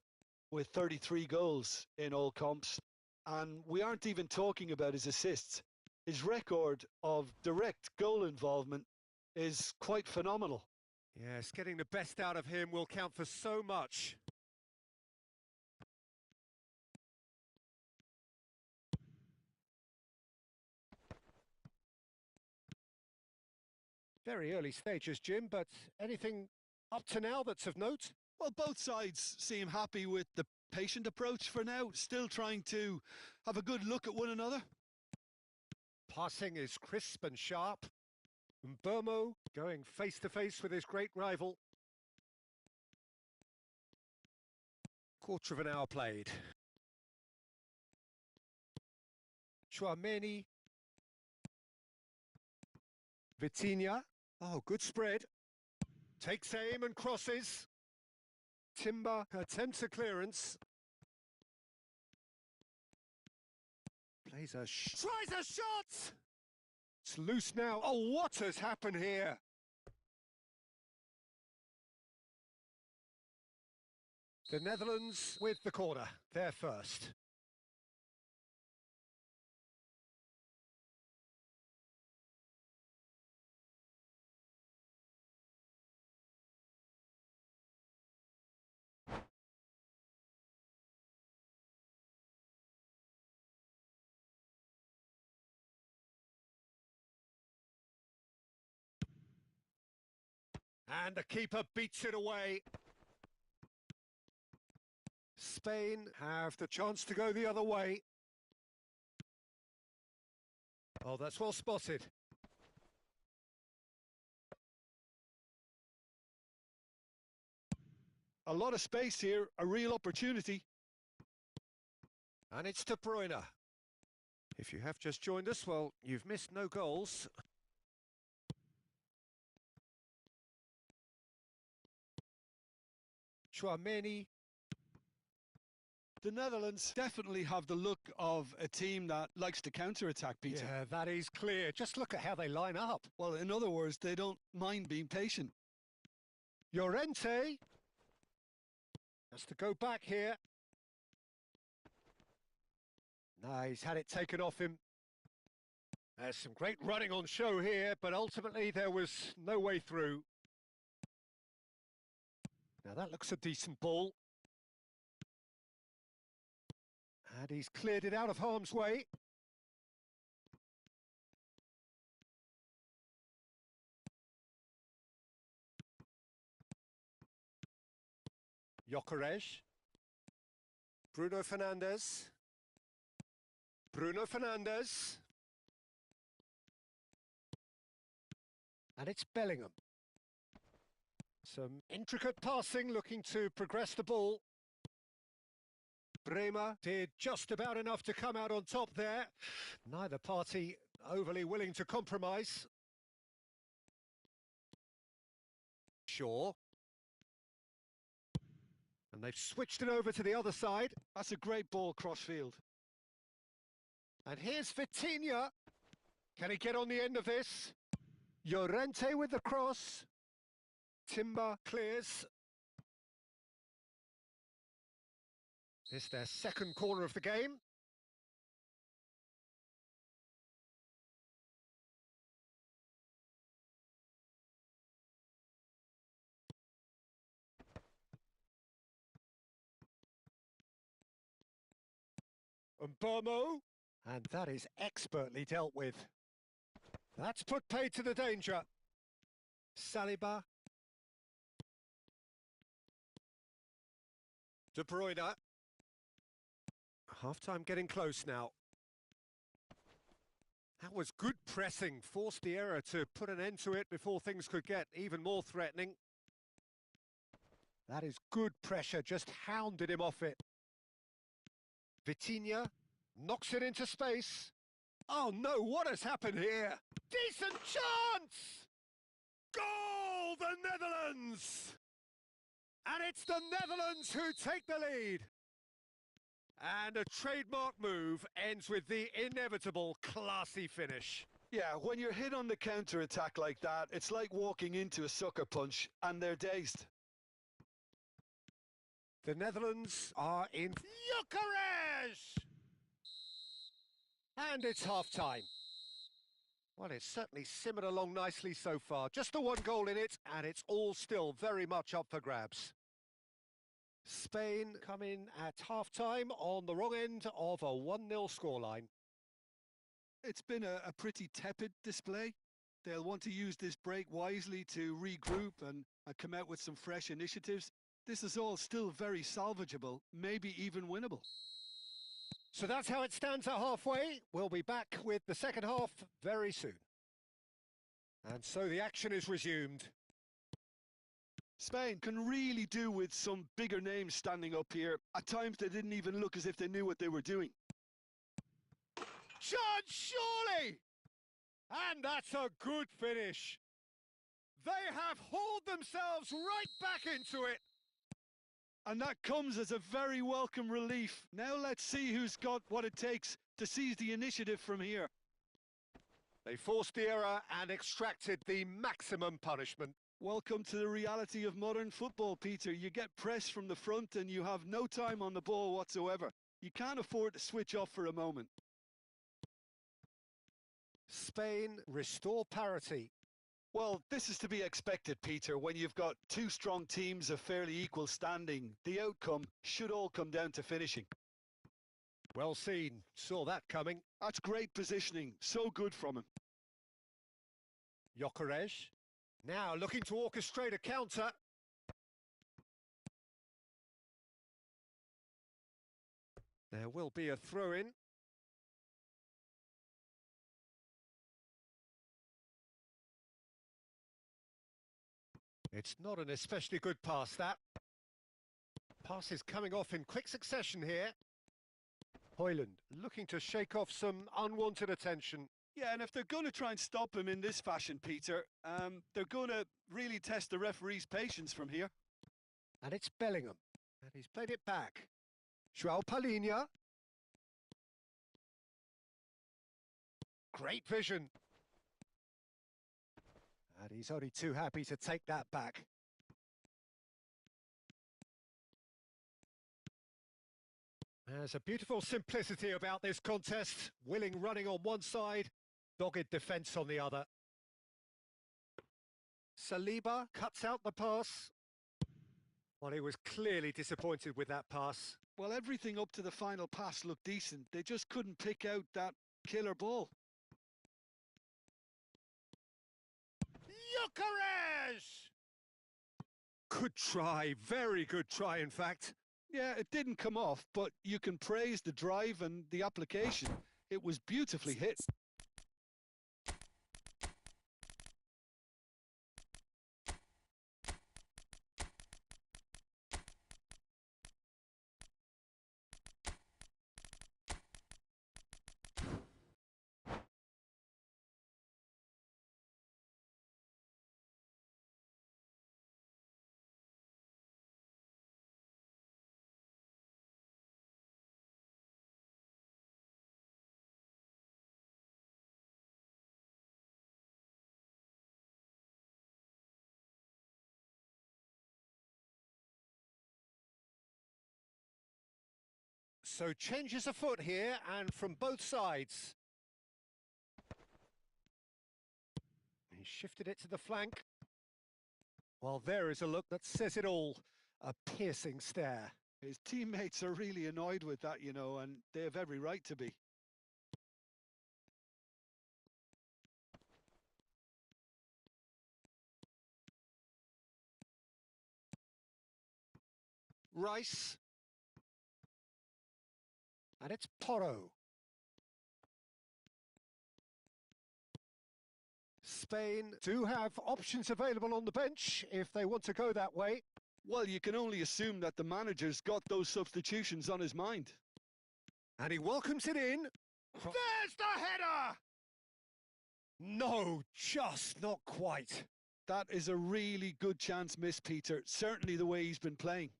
with 33 goals in all comps. And we aren't even talking about his assists. His record of direct goal involvement is quite phenomenal. Yes, getting the best out of him will count for so much. Very early stages, Jim, but anything up to now that's of note? Well, both sides seem happy with the patient approach for now, still trying to have a good look at one another. Passing is crisp and sharp. Mbeumo going face-to-face with his great rival. Quarter of an hour played. Chouameni. Vitinha. Oh, good spread. Takes aim and crosses. Timber attempts a clearance. Tries a shot! It's loose now. Oh, what has happened here? The Netherlands with the corner. They're first. And the keeper beats it away. Spain have the chance to go the other way. Oh, that's well spotted. A lot of space here, a real opportunity. And it's De Bruyne. If you have just joined us, well, you've missed no goals. Chouameni. The Netherlands definitely have the look of a team that likes to counter-attack, Peter. Yeah, that is clear. Just look at how they line up. Well, in other words, they don't mind being patient. Llorente has to go back here. No, he's had it taken off him. There's some great running on show here, but ultimately there was no way through. Now that looks a decent ball. And he's cleared it out of harm's way. Gyökeres. Bruno Fernandes. Bruno Fernandes. And it's Bellingham. Some intricate passing, looking to progress the ball. Bremer did just about enough to come out on top there. Neither party overly willing to compromise. Shaw. And they've switched it over to the other side. That's a great ball cross-field. And here's Vitinha. Can he get on the end of this? Llorente with the cross. Timber clears. It's their second corner of the game. Mbeumo. And that is expertly dealt with. That's put paid to the danger. Saliba. De Bruyne. Half-time getting close now. That was good pressing. Forced the error to put an end to it before things could get even more threatening. That is good pressure, just hounded him off it. Vitinha knocks it into space. Oh no, what has happened here? Decent chance! Goal, the Netherlands! And it's the Netherlands who take the lead. And a trademark move ends with the inevitable classy finish. Yeah, when you're hit on the counter-attack like that, it's like walking into a sucker punch and they're dazed. The Netherlands are in Bucharest! And it's half-time. Well, it's certainly simmered along nicely so far. Just the one goal in it, and it's all still very much up for grabs. Spain come in at half-time on the wrong end of a 1-0 scoreline. It's been a pretty tepid display. They'll want to use this break wisely to regroup and come out with some fresh initiatives. This is all still very salvageable, maybe even winnable. So that's how it stands at halfway. We'll be back with the second half very soon. And so the action is resumed. Spain can really do with some bigger names standing up here. At times they didn't even look as if they knew what they were doing. Chance, surely! And that's a good finish. They have hauled themselves right back into it. And that comes as a very welcome relief. Now let's see who's got what it takes to seize the initiative from here. They forced the error and extracted the maximum punishment. Welcome to the reality of modern football, Peter. You get pressed from the front and you have no time on the ball whatsoever. You can't afford to switch off for a moment. Spain restore parity. Well, this is to be expected, Peter. When you've got two strong teams of fairly equal standing, the outcome should all come down to finishing. Well seen. Saw that coming. That's great positioning. So good from him. Gyökeres. Now looking to orchestrate a counter. There will be a throw-in. It's not an especially good pass, that. Pass is coming off in quick succession here. Højlund looking to shake off some unwanted attention. Yeah, and if they're going to try and stop him in this fashion, Peter, they're going to really test the referee's patience from here. And it's Bellingham. And he's played it back. João Palhinha. Great vision. And he's only too happy to take that back. There's a beautiful simplicity about this contest. Willing running on one side, dogged defence on the other. Saliba cuts out the pass. Well, he was clearly disappointed with that pass. Well, everything up to the final pass looked decent. They just couldn't pick out that killer ball. Gyökeres! Good try, very good try, in fact. Yeah, it didn't come off, but you can praise the drive and the application. It was beautifully hit. So changes afoot here, and from both sides. He shifted it to the flank. Well, there is a look that says it all. A piercing stare. His teammates are really annoyed with that, you know, and they have every right to be. Rice. And it's Porro. Spain do have options available on the bench if they want to go that way. Well, you can only assume that the manager's got those substitutions on his mind. And he welcomes it in. There's the header! No, just not quite. That is a really good chance miss, Peter. Certainly the way he's been playing.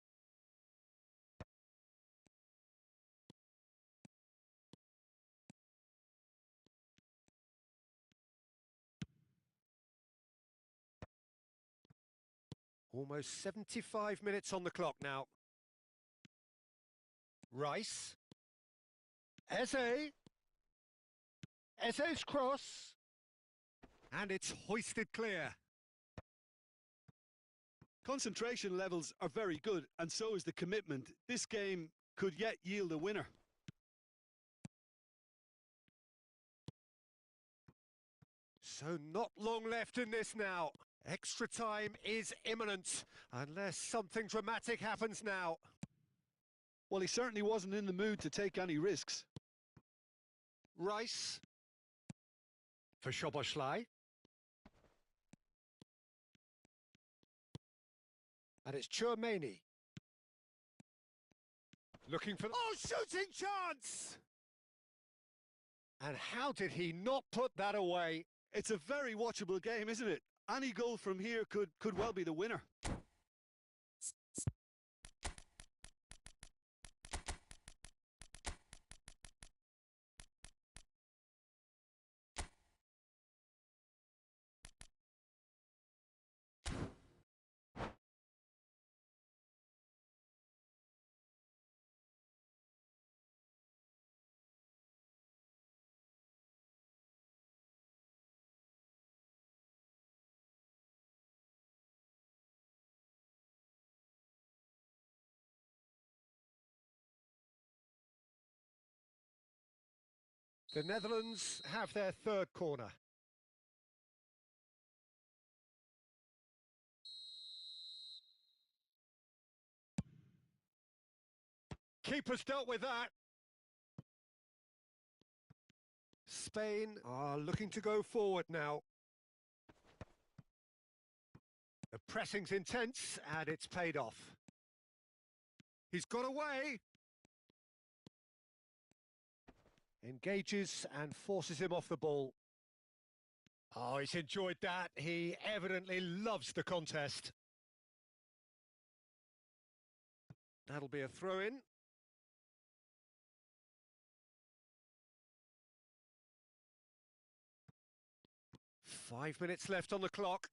Almost 75 minutes on the clock now. Rice. Eze. Eze's cross. And it's hoisted clear. Concentration levels are very good, and so is the commitment. This game could yet yield a winner. So not long left in this now. Extra time is imminent, unless something dramatic happens now. Well, he certainly wasn't in the mood to take any risks. Rice. For Szoboszlai. And it's Thuongbaybi. Looking for... Oh, shooting chance! And how did he not put that away? It's a very watchable game, isn't it? Any goal from here could well be the winner. The Netherlands have their third corner. Keeper's dealt with that. Spain are looking to go forward now. The pressing's intense, and it's paid off. He's got away. Engages and forces him off the ball. Oh, he's enjoyed that. He evidently loves the contest. That'll be a throw-in. Five minutes left on the clock.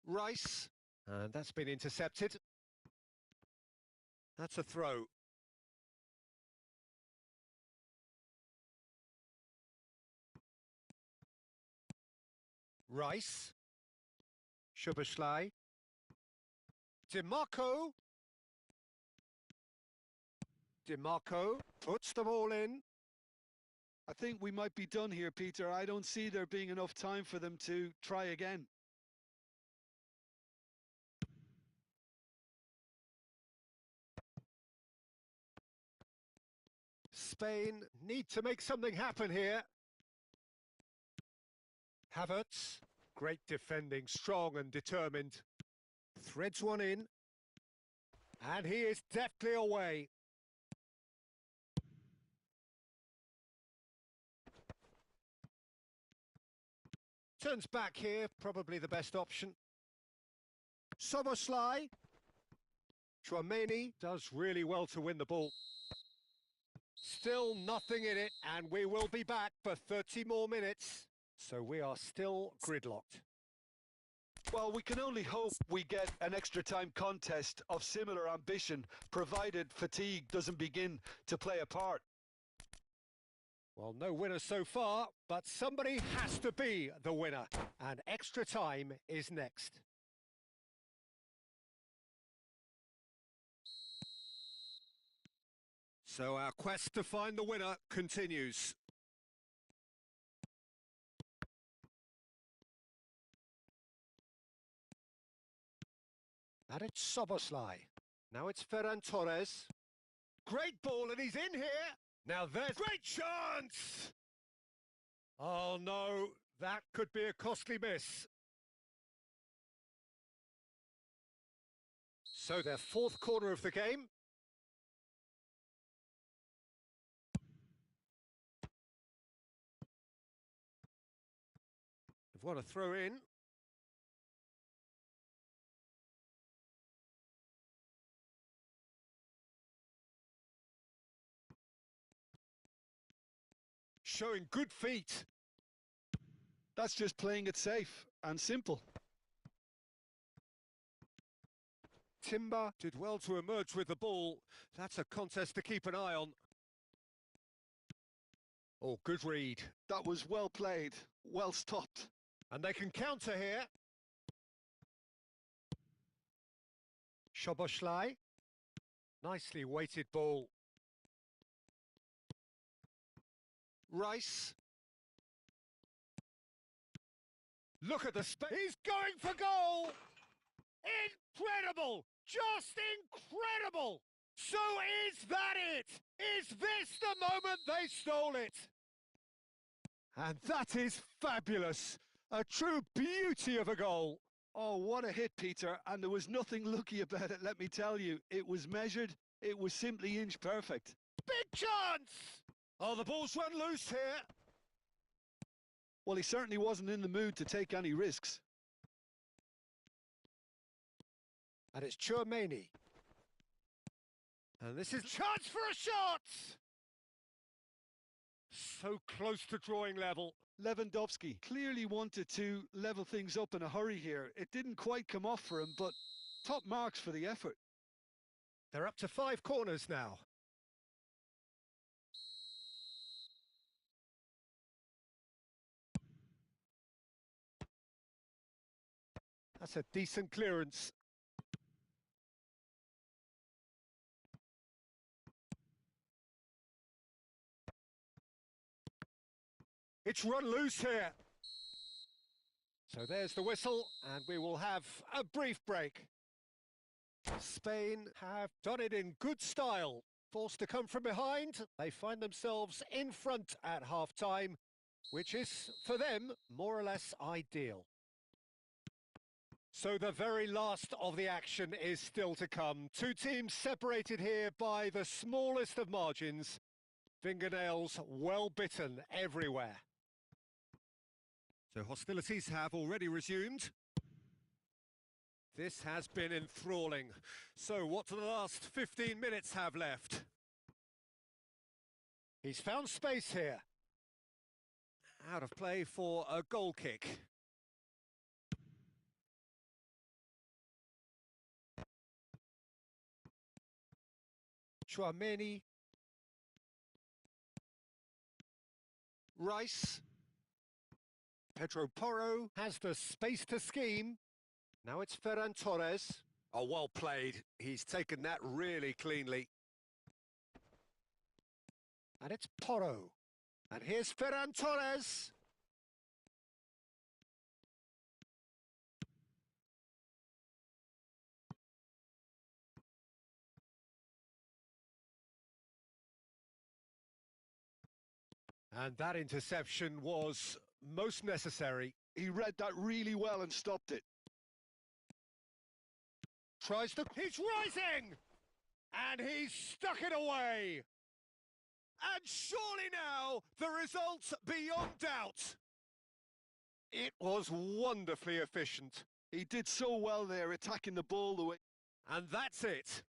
Rice, and that's been intercepted. That's a throw. Rice. Szoboszlai. DiMarco. DiMarco puts them all in. I think we might be done here, Peter. I don't see there being enough time for them to try again. Spain need to make something happen here. Havertz, great defending, strong and determined. Threads one in. And he is deftly away. Turns back here, probably the best option. Soboslai. Thuongbaybi does really well to win the ball. Still nothing in it, and we will be back for 30 more minutes. So we are still gridlocked. Well, we can only hope we get an extra time contest of similar ambition, provided fatigue doesn't begin to play a part. Well, no winner so far, but somebody has to be the winner, and extra time is next. So our quest to find the winner continues. And it's Soboslai. Now it's Ferran Torres. Great ball, and he's in here. Now there's great chance! Oh no, that could be a costly miss. So their fourth corner of the game. They've won a throw in. Showing good feet. That's just playing it safe and simple. Timber did well to emerge with the ball. That's a contest to keep an eye on. Oh, good read. That was well played, well stopped. And they can counter here. Soboslai. Nicely weighted ball. Rice. Look at the space. He's going for goal! Incredible! Just incredible! So is that it? Is this the moment they stole it? And that is fabulous. A true beauty of a goal. Oh, what a hit, Peter. And there was nothing lucky about it, let me tell you. It was measured. It was simply inch perfect. Big chance! Oh, the ball's run loose here. Well, he certainly wasn't in the mood to take any risks. And it's Thuongbaybi. And this is chance for a shot! So close to drawing level. Lewandowski clearly wanted to level things up in a hurry here. It didn't quite come off for him, but top marks for the effort. They're up to 5 corners now. That's a decent clearance. It's run loose here. So there's the whistle, and we will have a brief break. Spain have done it in good style. Forced to come from behind, they find themselves in front at half-time, which is, for them, more or less ideal. So the very last of the action is still to come. Two teams separated here by the smallest of margins. Fingernails well bitten everywhere. So hostilities have already resumed. This has been enthralling. So what do the last 15 minutes have left? He's found space here. Out of play for a goal kick. Thuongbaybi. Rice. Pedro Porro has the space to scheme. Now it's Ferran Torres. Oh, well played. He's taken that really cleanly. And it's Porro. And here's Ferran Torres. And that interception was most necessary. He read that really well and stopped it. Tries to... He's rising! And he's stuck it away! And surely now, the result's beyond doubt. It was wonderfully efficient. He did so well there, attacking the ball the way... And that's it.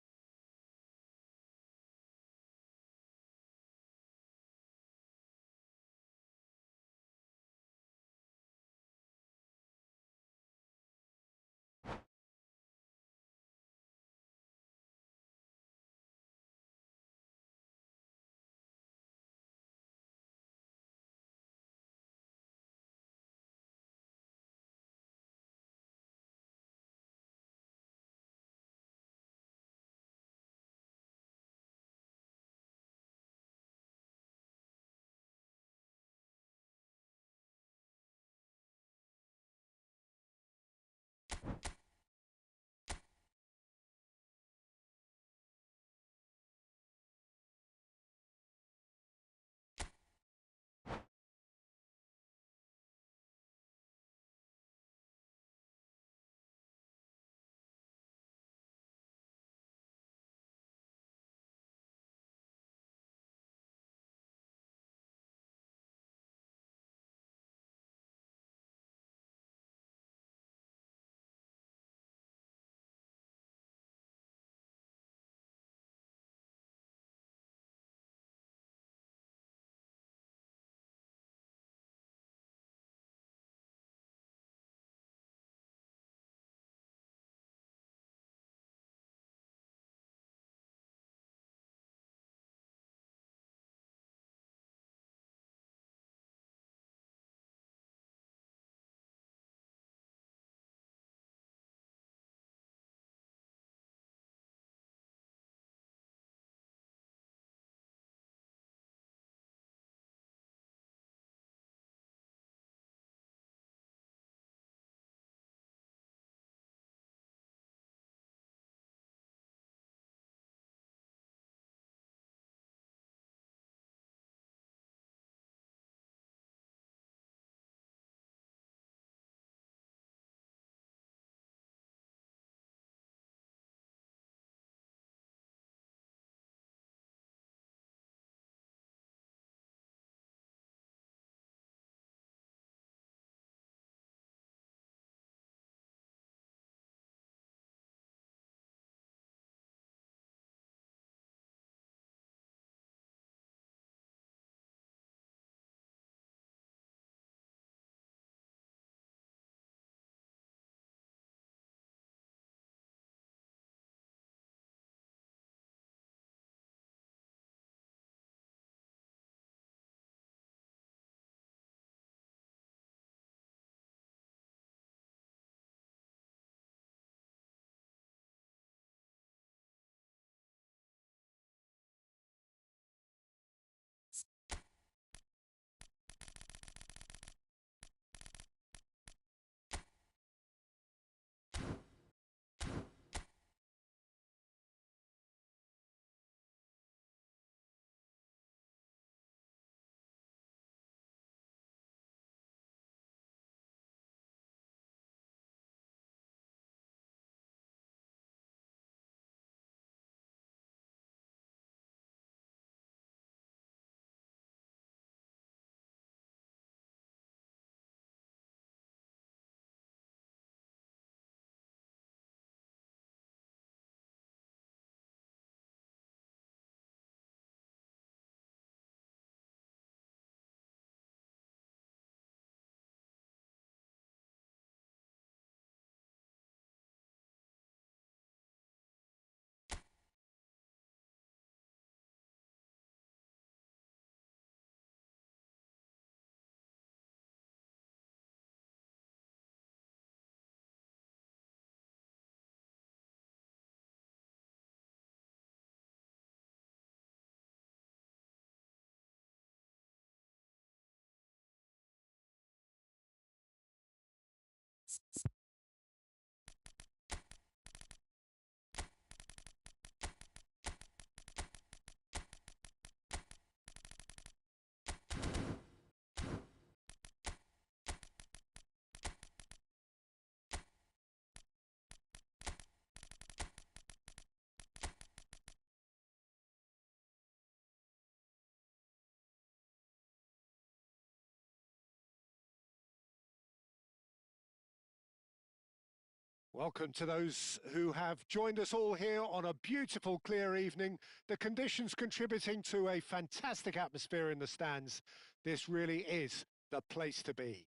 Welcome to those who have joined us all here on a beautiful, clear evening. The conditions contributing to a fantastic atmosphere in the stands. This really is the place to be.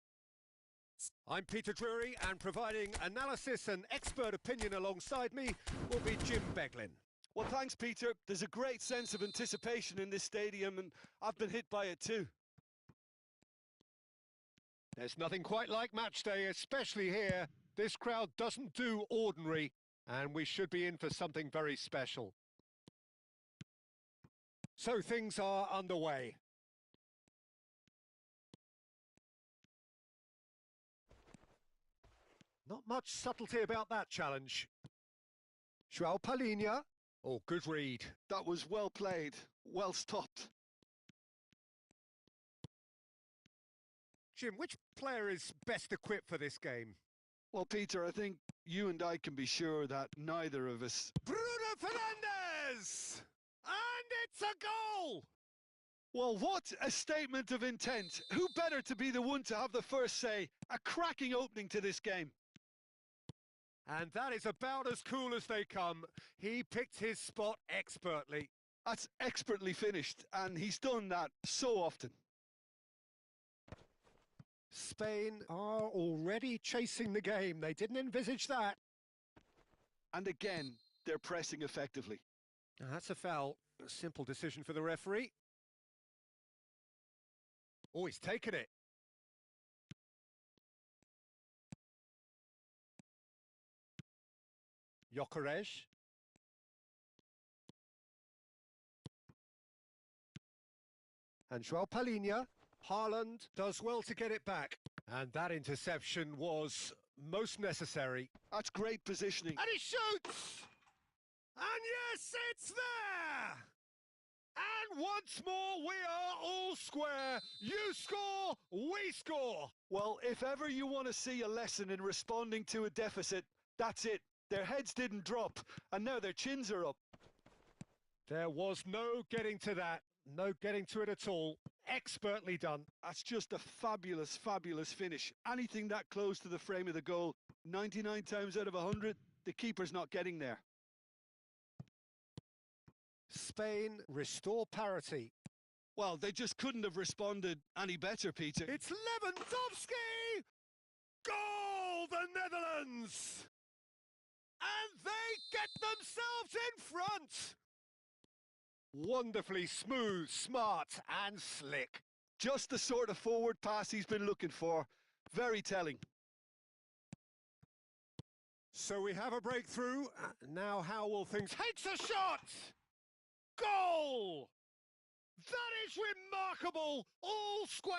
I'm Peter Drury, and providing analysis and expert opinion alongside me will be Jim Beglin. Well, thanks, Peter. There's a great sense of anticipation in this stadium, and I've been hit by it too. There's nothing quite like match day, especially here. This crowd doesn't do ordinary, and we should be in for something very special. So things are underway. Not much subtlety about that challenge. João Palhinha. Oh, good read. That was well played, well stopped. Jim, which player is best equipped for this game? Well, Peter, I think you and I can be sure that neither of us... Bruno Fernandes! And it's a goal! Well, what a statement of intent. Who better to be the one to have the first say? A cracking opening to this game. And that is about as cool as they come. He picked his spot expertly. That's expertly finished, and he's done that so often. Spain are already chasing the game. They didn't envisage that. And again, they're pressing effectively. That's a foul. A simple decision for the referee. Oh, he's taken it. Gyökeres. And João Palhinha. Haaland does well to get it back. And that interception was most necessary. That's great positioning. And he shoots! And yes, it's there! And once more, we are all square. You score, we score. Well, if ever you want to see a lesson in responding to a deficit, that's it. Their heads didn't drop, and now their chins are up. There was no getting to that. No getting to it at all. Expertly done. That's just a fabulous, fabulous finish. Anything that close to the frame of the goal, 99 times out of 100, the keeper's not getting there. Spain restore parity. Well, they just couldn't have responded any better, Peter. It's Lewandowski! Goal, the Netherlands! And they get themselves in front! Wonderfully smooth, smart and slick. Just the sort of forward pass he's been looking for. Very telling. So we have a breakthrough. Now how will things... Takes a shot! Goal! That is remarkable! All square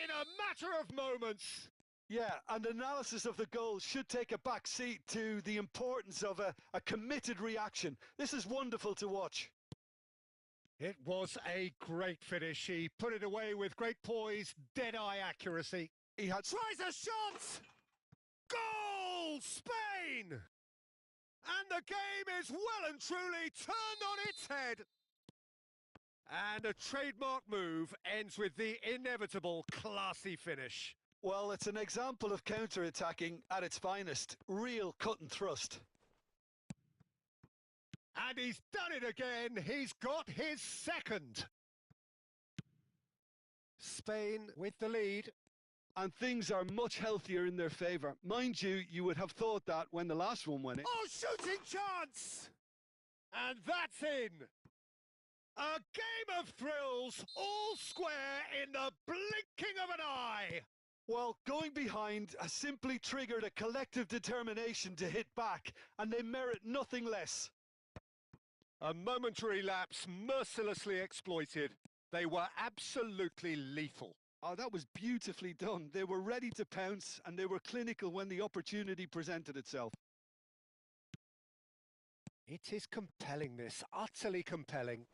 in a matter of moments. Yeah, and analysis of the goal should take a back seat to the importance of a committed reaction. This is wonderful to watch. It was a great finish. He put it away with great poise, dead-eye accuracy. He had... Tries a shot! Goal! Spain! And the game is well and truly turned on its head. And a trademark move ends with the inevitable classy finish. Well, it's an example of counter-attacking at its finest. Real cut and thrust. And he's done it again. He's got his second. Spain with the lead. And things are much healthier in their favour. Mind you, you would have thought that when the last one went in. Oh, shooting chance! And that's in. A game of thrills, all square in the blinking of an eye. Well, going behind has simply triggered a collective determination to hit back, and they merit nothing less. A momentary lapse mercilessly exploited. They were absolutely lethal. Oh, that was beautifully done. They were ready to pounce, and they were clinical when the opportunity presented itself. It is compelling, this. Utterly compelling.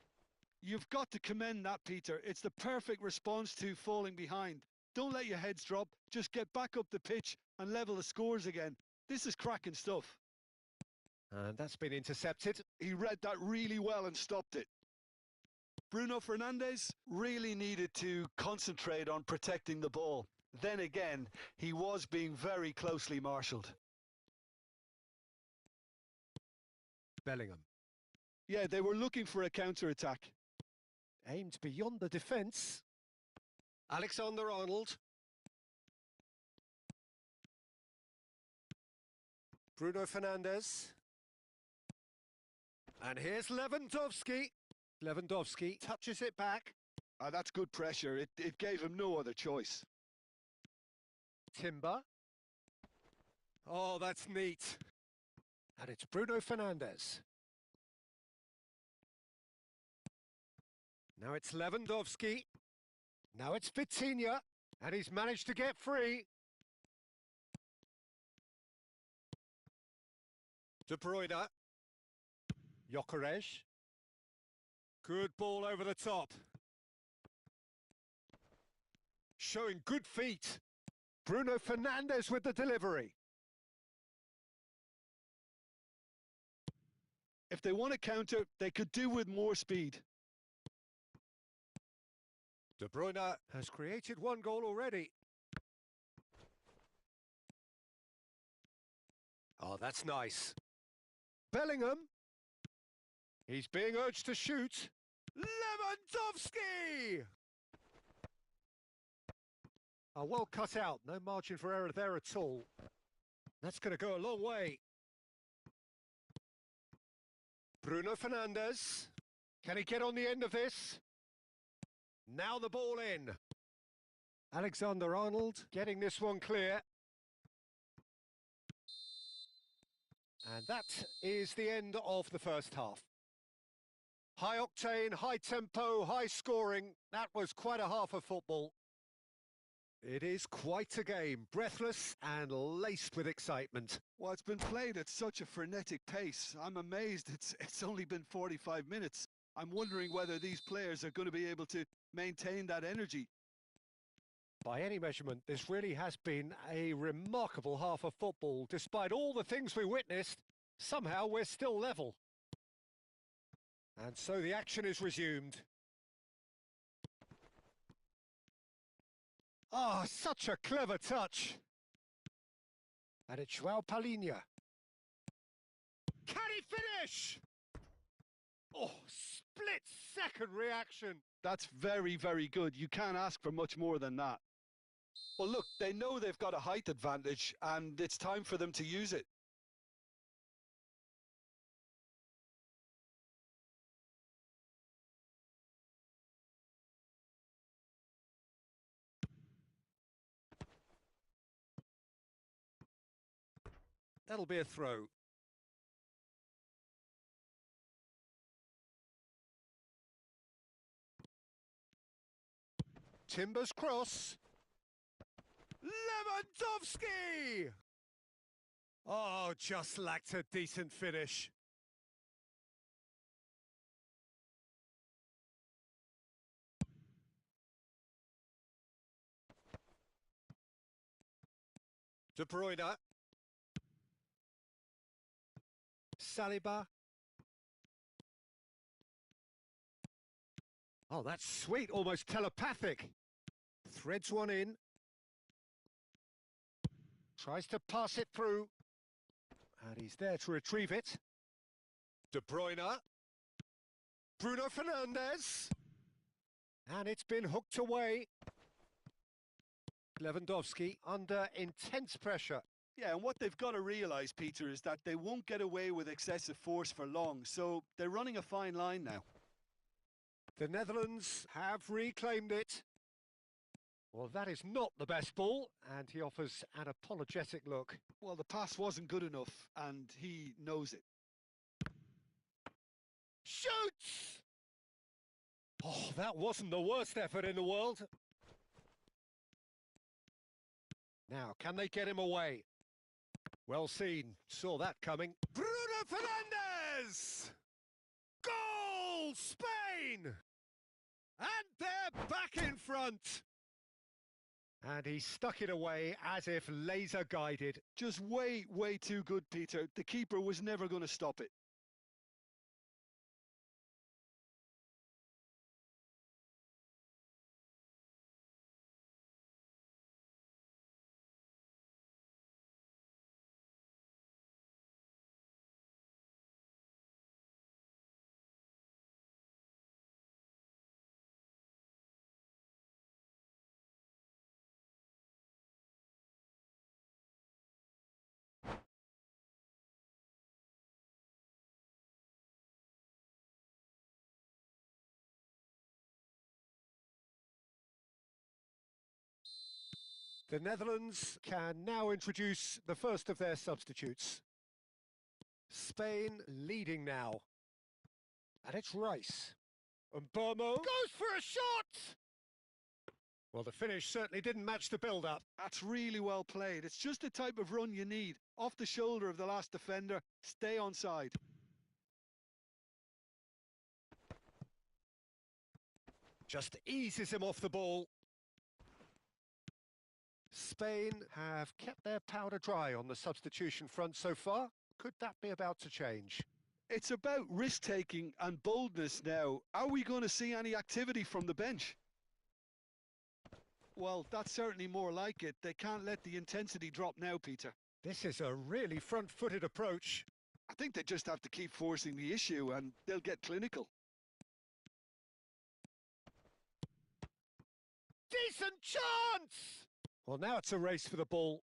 You've got to commend that, Peter. It's the perfect response to falling behind. Don't let your heads drop. Just get back up the pitch and level the scores again. This is cracking stuff. And that's been intercepted. He read that really well and stopped it. Bruno Fernandes really needed to concentrate on protecting the ball. Then again, he was being very closely marshalled. Bellingham. Yeah, they were looking for a counter-attack. Aimed beyond the defence. Alexander-Arnold. Bruno Fernandes. And here's Lewandowski. Lewandowski touches it back. That's good pressure. It gave him no other choice. Timber. Oh, that's neat. And it's Bruno Fernandes. Now it's Lewandowski. Now it's Vitinha. And he's managed to get free. De Bruyne. Gyökeres. Good ball over the top. Showing good feet. Bruno Fernandes with the delivery. If they want to counter, they could do with more speed. De Bruyne has created one goal already. Oh, that's nice. Bellingham. He's being urged to shoot. Lewandowski! Oh, well cut out. No margin for error there at all. That's going to go a long way. Bruno Fernandes. Can he get on the end of this? Now the ball in. Alexander-Arnold getting this one clear. And that is the end of the first half. High octane, high tempo, high scoring. That was quite a half of football. It is quite a game, breathless and laced with excitement. Well, it's been played at such a frenetic pace. I'm amazed it's only been 45 minutes. I'm wondering whether these players are going to be able to maintain that energy. By any measurement, this really has been a remarkable half of football. Despite all the things we witnessed, somehow we're still level. And so the action is resumed. Ah, such a clever touch. And it's João Palhinha. Can he finish? Oh, split-second reaction. That's very, very good. You can't ask for much more than that. Well, look, they know they've got a height advantage, and it's time for them to use it. That'll be a throw. Timber's cross. Lewandowski! Oh, just lacked a decent finish. De Bruyne. Saliba. Oh, that's sweet, almost telepathic. Threads one in. Tries to pass it through. And he's there to retrieve it. De Bruyne. Bruno Fernandes. And it's been hooked away. Lewandowski under intense pressure. Yeah, and what they've got to realise, Peter, is that they won't get away with excessive force for long, so they're running a fine line now. The Netherlands have reclaimed it. Well, that is not the best ball, and he offers an apologetic look. Well, the pass wasn't good enough, and he knows it. Shoots! Oh, that wasn't the worst effort in the world. Now, can they get him away? Well seen. Saw that coming. Bruno Fernandes! Goal! Spain! And they're back in front. And he stuck it away as if laser guided. Just way, way too good, Peter. The keeper was never going to stop it. The Netherlands can now introduce the first of their substitutes. Spain leading now. And it's Rice. And Burmo goes for a shot! Well, the finish certainly didn't match the build-up. That's really well played. It's just the type of run you need. Off the shoulder of the last defender, stay onside. Just eases him off the ball. Spain have kept their powder dry on the substitution front so far. Could that be about to change? It's about risk-taking and boldness now. Are we going to see any activity from the bench? Well, that's certainly more like it. They can't let the intensity drop now, Peter. This is a really front-footed approach. I think they just have to keep forcing the issue and they'll get clinical. Decent chance! Well, now it's a race for the ball.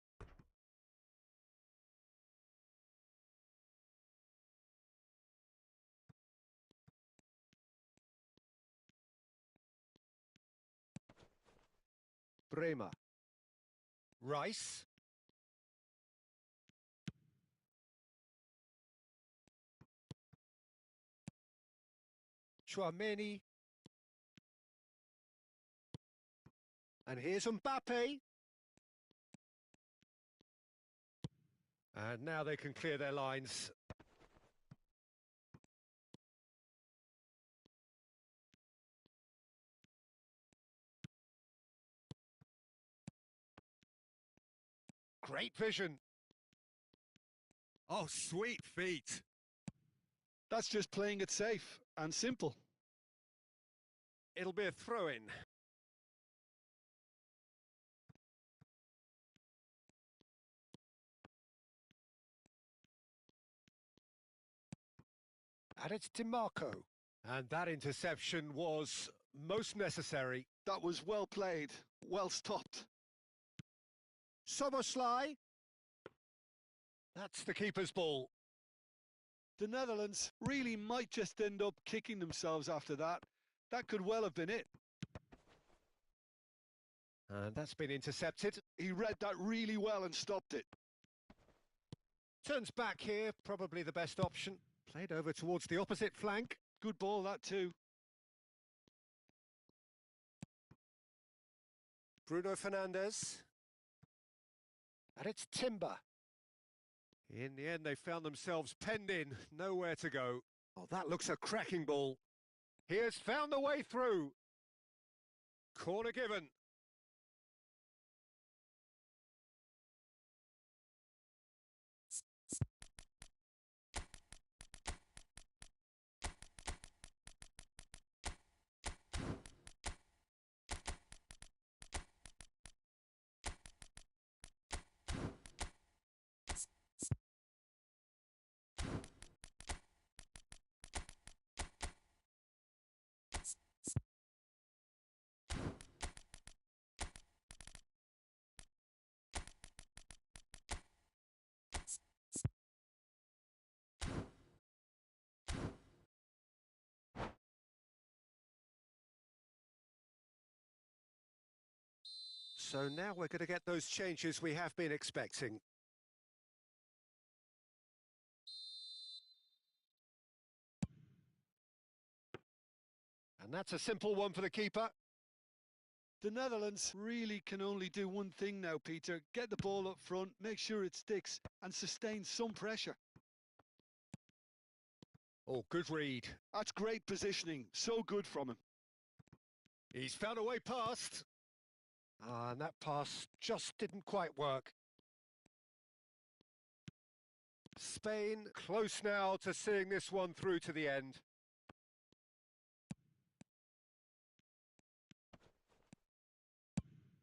Bremer. Rice. Chouameni. And here's Mbappe. And now they can clear their lines. Great vision. Oh, sweet feet. That's just playing it safe and simple. It'll be a throw-in. And it's DiMarco. And that interception was most necessary. That was well played, well stopped. Soboslai. That's the keeper's ball. The Netherlands really might just end up kicking themselves after that. That could well have been it. And that's been intercepted. He read that really well and stopped it. Turns back here, probably the best option. Played over towards the opposite flank. Good ball, that too. Bruno Fernandes. And it's Timber. In the end, they found themselves penned in, nowhere to go. Oh, that looks a cracking ball. He has found the way through. Corner given. So now we're going to get those changes we have been expecting. And that's a simple one for the keeper. The Netherlands really can only do one thing now, Peter. Get the ball up front, make sure it sticks, and sustain some pressure. Oh, good read. That's great positioning. So good from him. He's found a way past. And that pass just didn't quite work. Spain close now to seeing this one through to the end.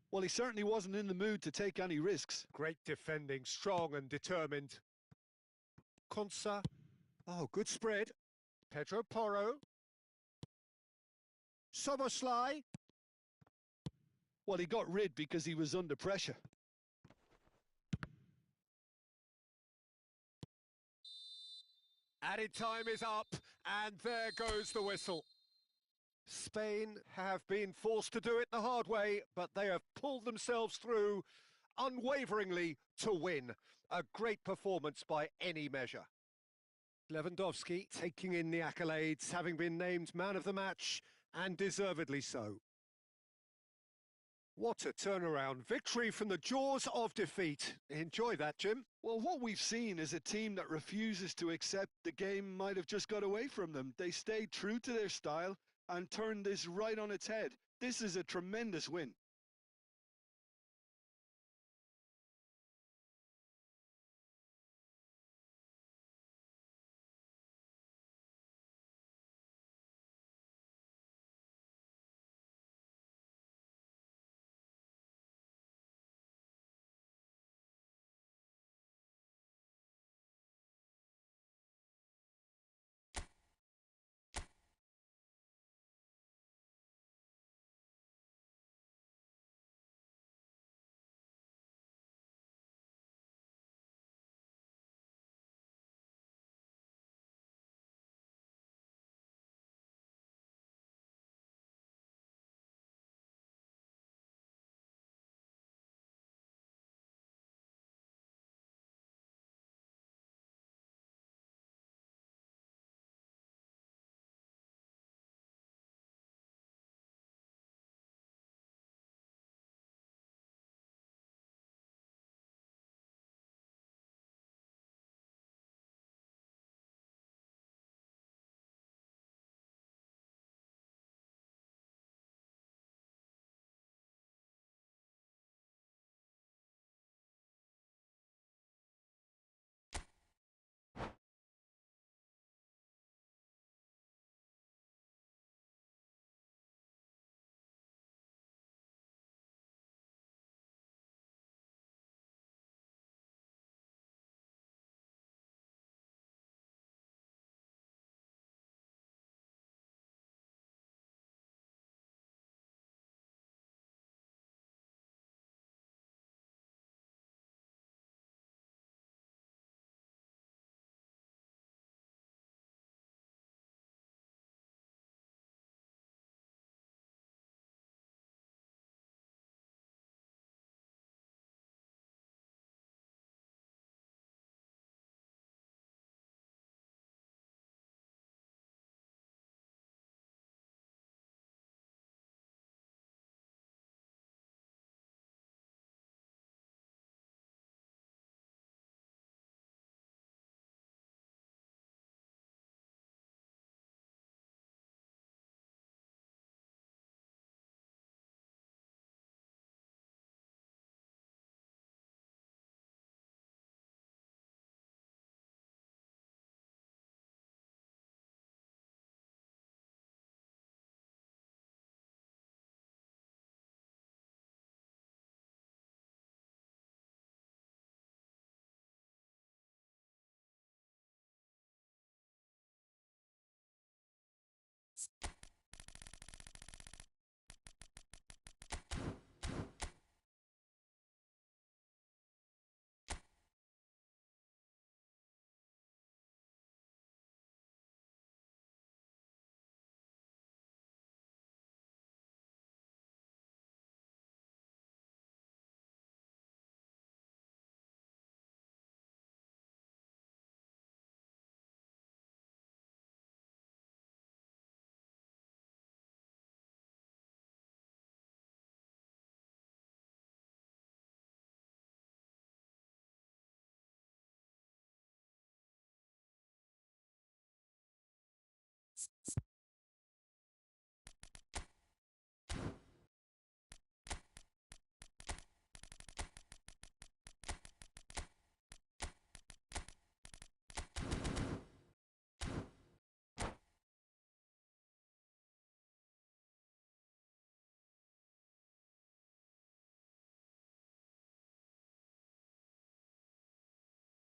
Well, he certainly wasn't in the mood to take any risks. Great defending, strong and determined. Konsa. Oh, good spread. Pedro Porro. Soboslai. Well, he got rid because he was under pressure. Added time is up, and there goes the whistle. Spain have been forced to do it the hard way, but they have pulled themselves through unwaveringly to win. A great performance by any measure. Lewandowski taking in the accolades, having been named man of the match, and deservedly so. What a turnaround. Victory from the jaws of defeat. Enjoy that, Jim. Well, what we've seen is a team that refuses to accept the game might have just got away from them. They stayed true to their style and turned this right on its head. This is a tremendous win.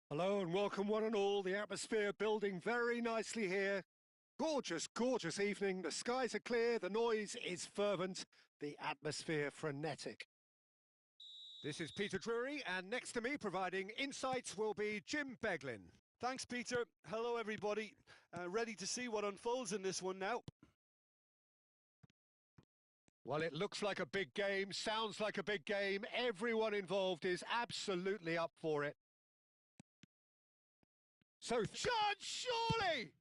Hello and welcome one and all. The atmosphere building very nicely here. Gorgeous, gorgeous evening. The skies are clear, the noise is fervent, the atmosphere frenetic. This is Peter Drury, and next to me providing insights will be Jim Beglin. Thanks, Peter. Hello, everybody. Ready to see what unfolds in this one now. Well, it looks like a big game, sounds like a big game. Everyone involved is absolutely up for it. So, chance surely!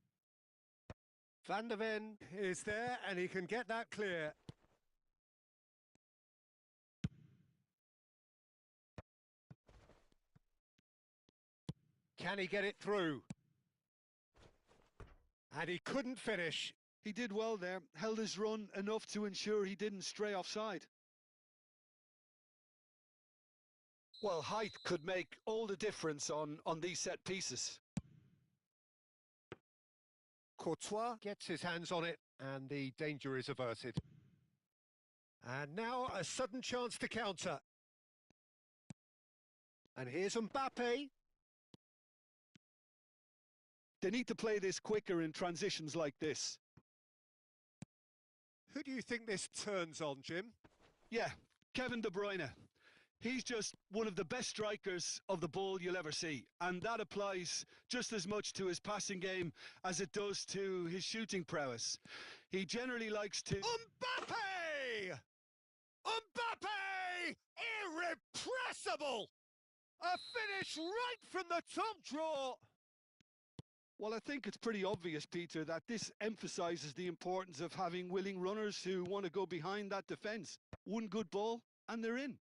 Van der Ven is there and he can get that clear. Can he get it through? And he couldn't finish. He did well there, held his run enough to ensure he didn't stray offside. Well, height could make all the difference on these set pieces. Courtois gets his hands on it and the danger is averted. And now a sudden chance to counter. And here's Mbappe. They need to play this quicker in transitions like this. Who do you think this turns on, Jim? Yeah, Kevin De Bruyne. He's just one of the best strikers of the ball you'll ever see. And that applies just as much to his passing game as it does to his shooting prowess. He generally likes to... Mbappe! Mbappe! Irrepressible! A finish right from the top draw! Well, I think it's pretty obvious, Peter, that this emphasises the importance of having willing runners who want to go behind that defence. One good ball, and they're in.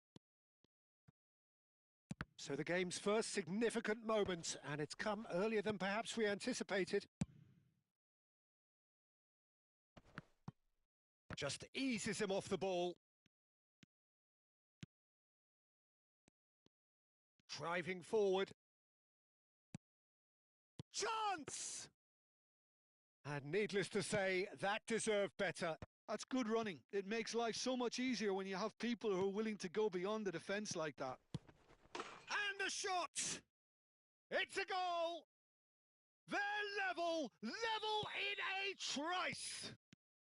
So the game's first significant moment, and it's come earlier than perhaps we anticipated. Just eases him off the ball. Driving forward. Chance! And needless to say, that deserved better. That's good running. It makes life so much easier when you have people who are willing to go beyond the defence like that. And a shot! It's a goal! They're level in a trice!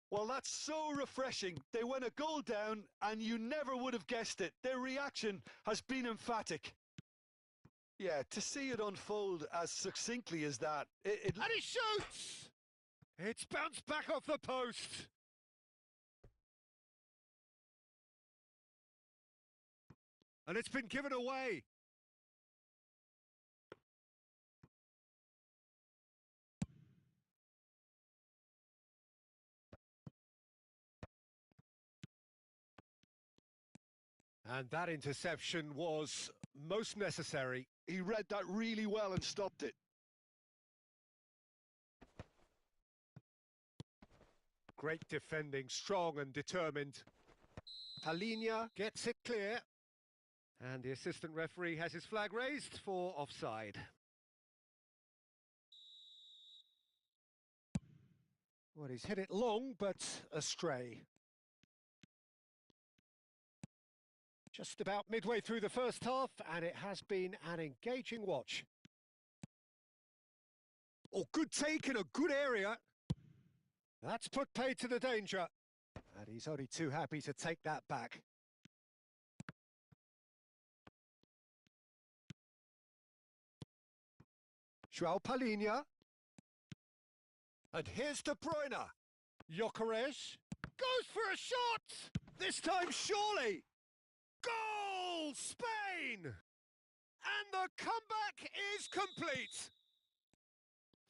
Well, that's so refreshing. They went a goal down and you never would have guessed it. Their reaction has been emphatic. Yeah, to see it unfold as succinctly as that. And he shoots! It's bounced back off the post. And it's been given away. And that interception was most necessary. He read that really well and stopped it. Great defending, strong and determined. Palinha gets it clear. And the assistant referee has his flag raised for offside. Well, he's hit it long, but astray. Just about midway through the first half, and it has been an engaging watch. Oh, good take in a good area. That's put paid to the danger. And he's only too happy to take that back. João Palinha. And here's De Bruyne. Gyökeres goes for a shot! This time surely! Goal! Spain! And the comeback is complete!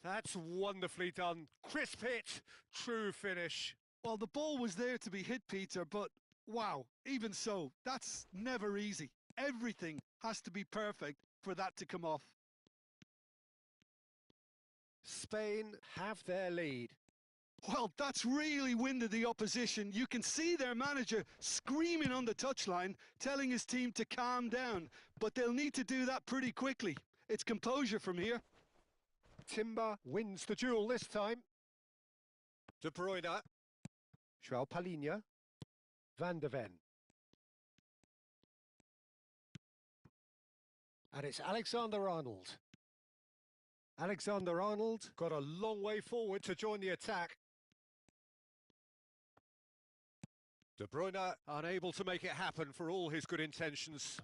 That's wonderfully done. Crisp hit, true finish. Well, the ball was there to be hit, Peter, but wow, even so, that's never easy. Everything has to be perfect for that to come off. Spain have their lead. Well, that's really winded the opposition. You can see their manager screaming on the touchline, telling his team to calm down. But they'll need to do that pretty quickly. It's composure from here. Timber wins the duel this time. De Bruyne. João Palinha. Van der Ven. And it's Alexander-Arnold. Alexander-Arnold got a long way forward to join the attack. De Bruyne unable to make it happen for all his good intentions.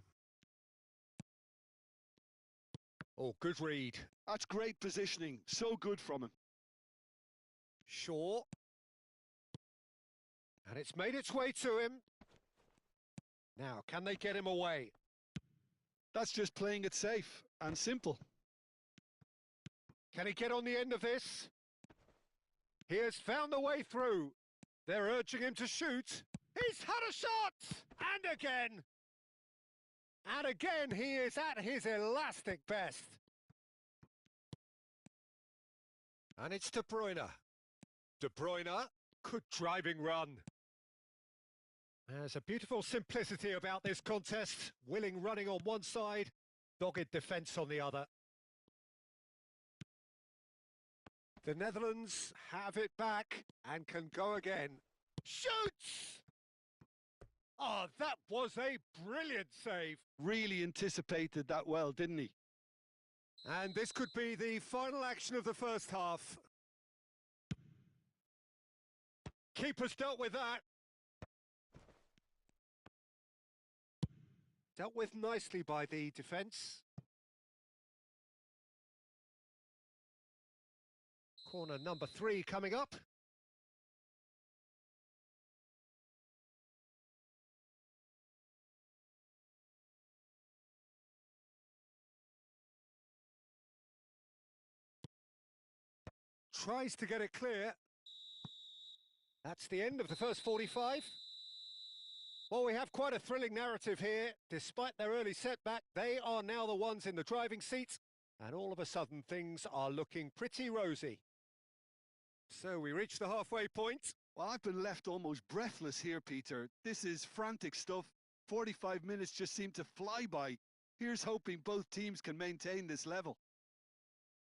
Oh, good read. That's great positioning. So good from him. Shaw. And it's made its way to him. Now, can they get him away? That's just playing it safe and simple. Can he get on the end of this? He has found the way through. They're urging him to shoot. He's had a shot! And again! And again, he is at his elastic best. And it's De Bruyne. De Bruyne, good driving run. There's a beautiful simplicity about this contest. Willing running on one side, dogged defence on the other. The Netherlands have it back and can go again. Shoots! Oh, that was a brilliant save. Really anticipated that well, didn't he? And this could be the final action of the first half. Keeper's dealt with that. Dealt with nicely by the defence. Corner number 3 coming up. Tries to get it clear. That's the end of the first 45. Well, we have quite a thrilling narrative here. Despite their early setback, they are now the ones in the driving seat, and all of a sudden things are looking pretty rosy. So we reach the halfway point. Well, I've been left almost breathless here, Peter. This is frantic stuff. 45 minutes just seem to fly by. Here's hoping both teams can maintain this level.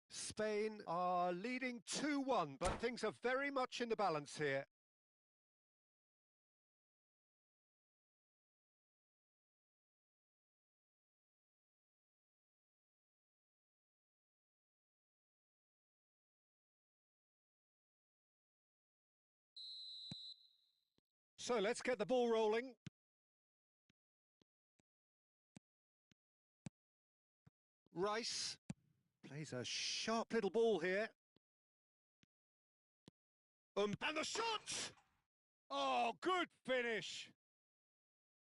Spain are leading 2-1, but things are very much in the balance here. So let's get the ball rolling. Rice plays a sharp little ball here. And the shot! Oh, good finish.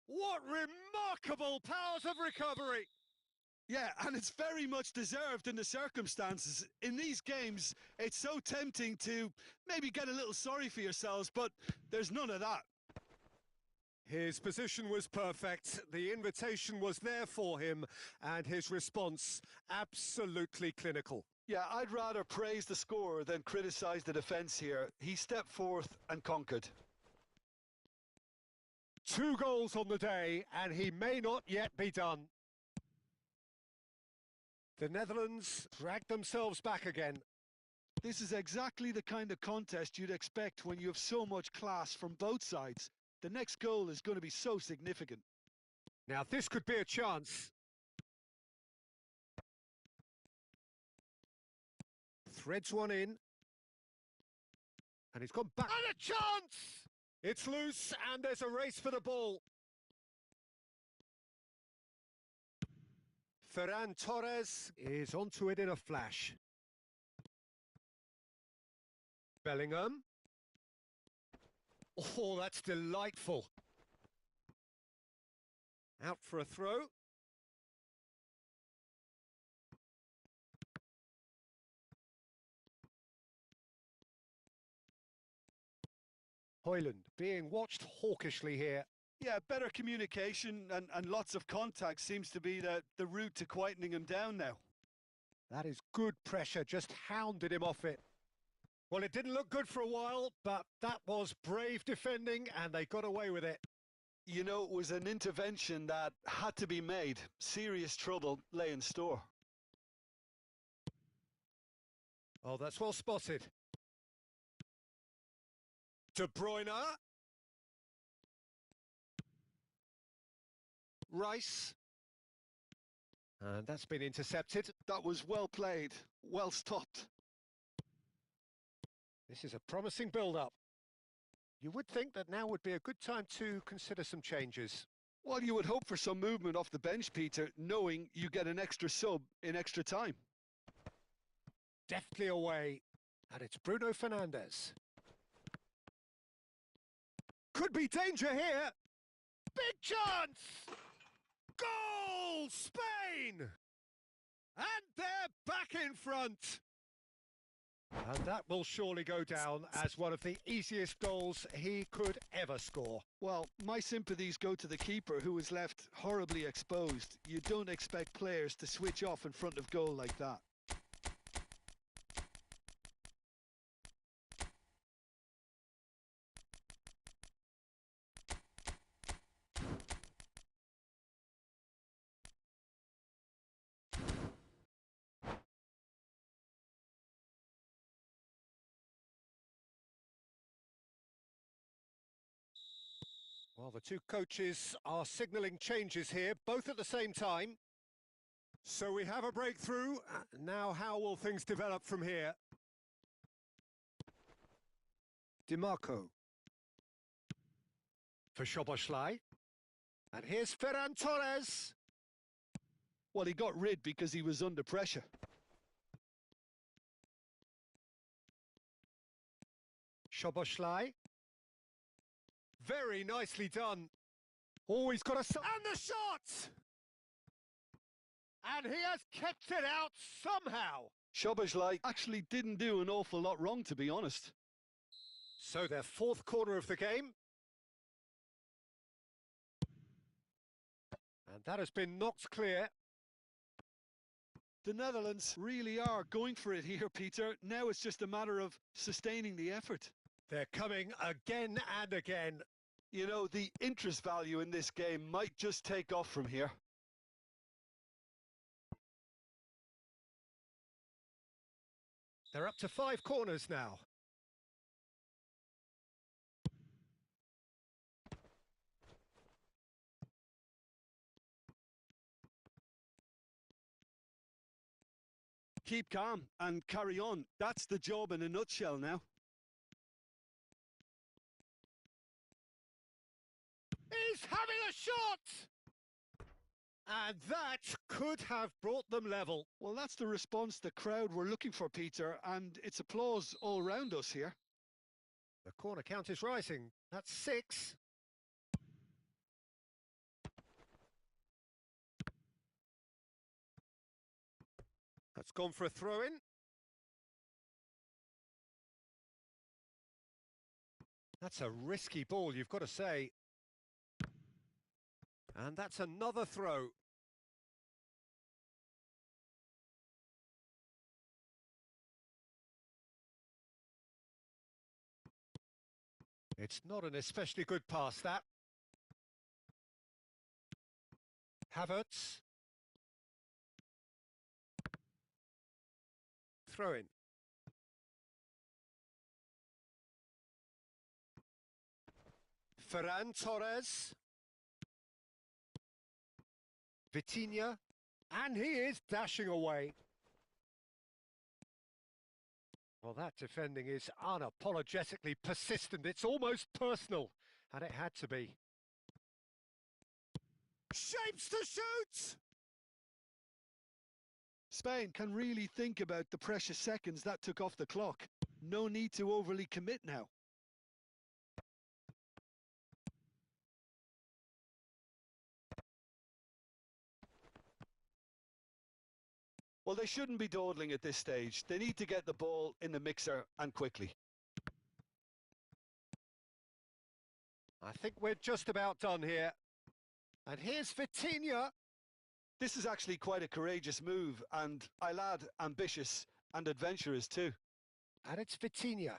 What remarkable powers of recovery. Yeah, and it's very much deserved in the circumstances. In these games, it's so tempting to maybe get a little sorry for yourselves, but there's none of that. His position was perfect, the invitation was there for him, and his response absolutely clinical. Yeah, I'd rather praise the scorer than criticise the defence here. He stepped forth and conquered. 2 goals on the day, and he may not yet be done. The Netherlands dragged themselves back again. This is exactly the kind of contest you'd expect when you have so much class from both sides. The next goal is going to be so significant. Now this could be a chance. Threads one in. And he's gone back. And a chance! It's loose and there's a race for the ball. Ferran Torres is onto it in a flash. Bellingham. Oh, that's delightful. Out for a throw. Højlund being watched hawkishly here. Yeah, better communication and lots of contact seems to be the route to quietening him down now. That is good pressure, just hounded him off it. Well, it didn't look good for a while, but that was brave defending and they got away with it. You know, it was an intervention that had to be made. Serious trouble lay in store. Oh, that's well spotted. De Bruyne. Rice. And that's been intercepted. That was well played, well stopped. This is a promising build-up. You would think that now would be a good time to consider some changes. Well, you would hope for some movement off the bench, Peter, knowing you get an extra sub in extra time. Deftly away, and it's Bruno Fernandes. Could be danger here. Big chance! Goal, Spain! And they're back in front. And that will surely go down as one of the easiest goals he could ever score. Well, my sympathies go to the keeper, who was left horribly exposed. You don't expect players to switch off in front of goal like that. Well, the two coaches are signalling changes here, both at the same time. So we have a breakthrough. Now how will things develop from here? DiMarco. For Szoboszlai. And here's Ferran Torres. Well, he got rid because he was under pressure. Szoboszlai. Very nicely done. Oh, he's got a... And the shot! And he has kept it out somehow. Szoboszlai actually didn't do an awful lot wrong, to be honest. So their fourth corner of the game. And that has been knocked clear. The Netherlands really are going for it here, Peter. Now it's just a matter of sustaining the effort. They're coming again and again. You know, the interest value in this game might just take off from here. They're up to 5 corners now. Keep calm and carry on. That's the job in a nutshell now. He's having a shot! And that could have brought them level. Well, that's the response the crowd were looking for, Peter, and it's applause all round us here. The corner count is rising. That's 6. That's gone for a throw-in. That's a risky ball, you've got to say. And that's another throw. It's not an especially good pass, that. Havertz. Throw in. Ferran Torres. Vitinha. And he is dashing away. Well, that defending is unapologetically persistent. It's almost personal. And it had to be. Shapes to shoot! Spain can really think about the precious seconds that took off the clock. No need to overly commit now. Well, they shouldn't be dawdling at this stage. They need to get the ball in the mixer and quickly. I think we're just about done here. And here's Vitinha. This is actually quite a courageous move, and I'll add ambitious and adventurous too. And it's Vitinha.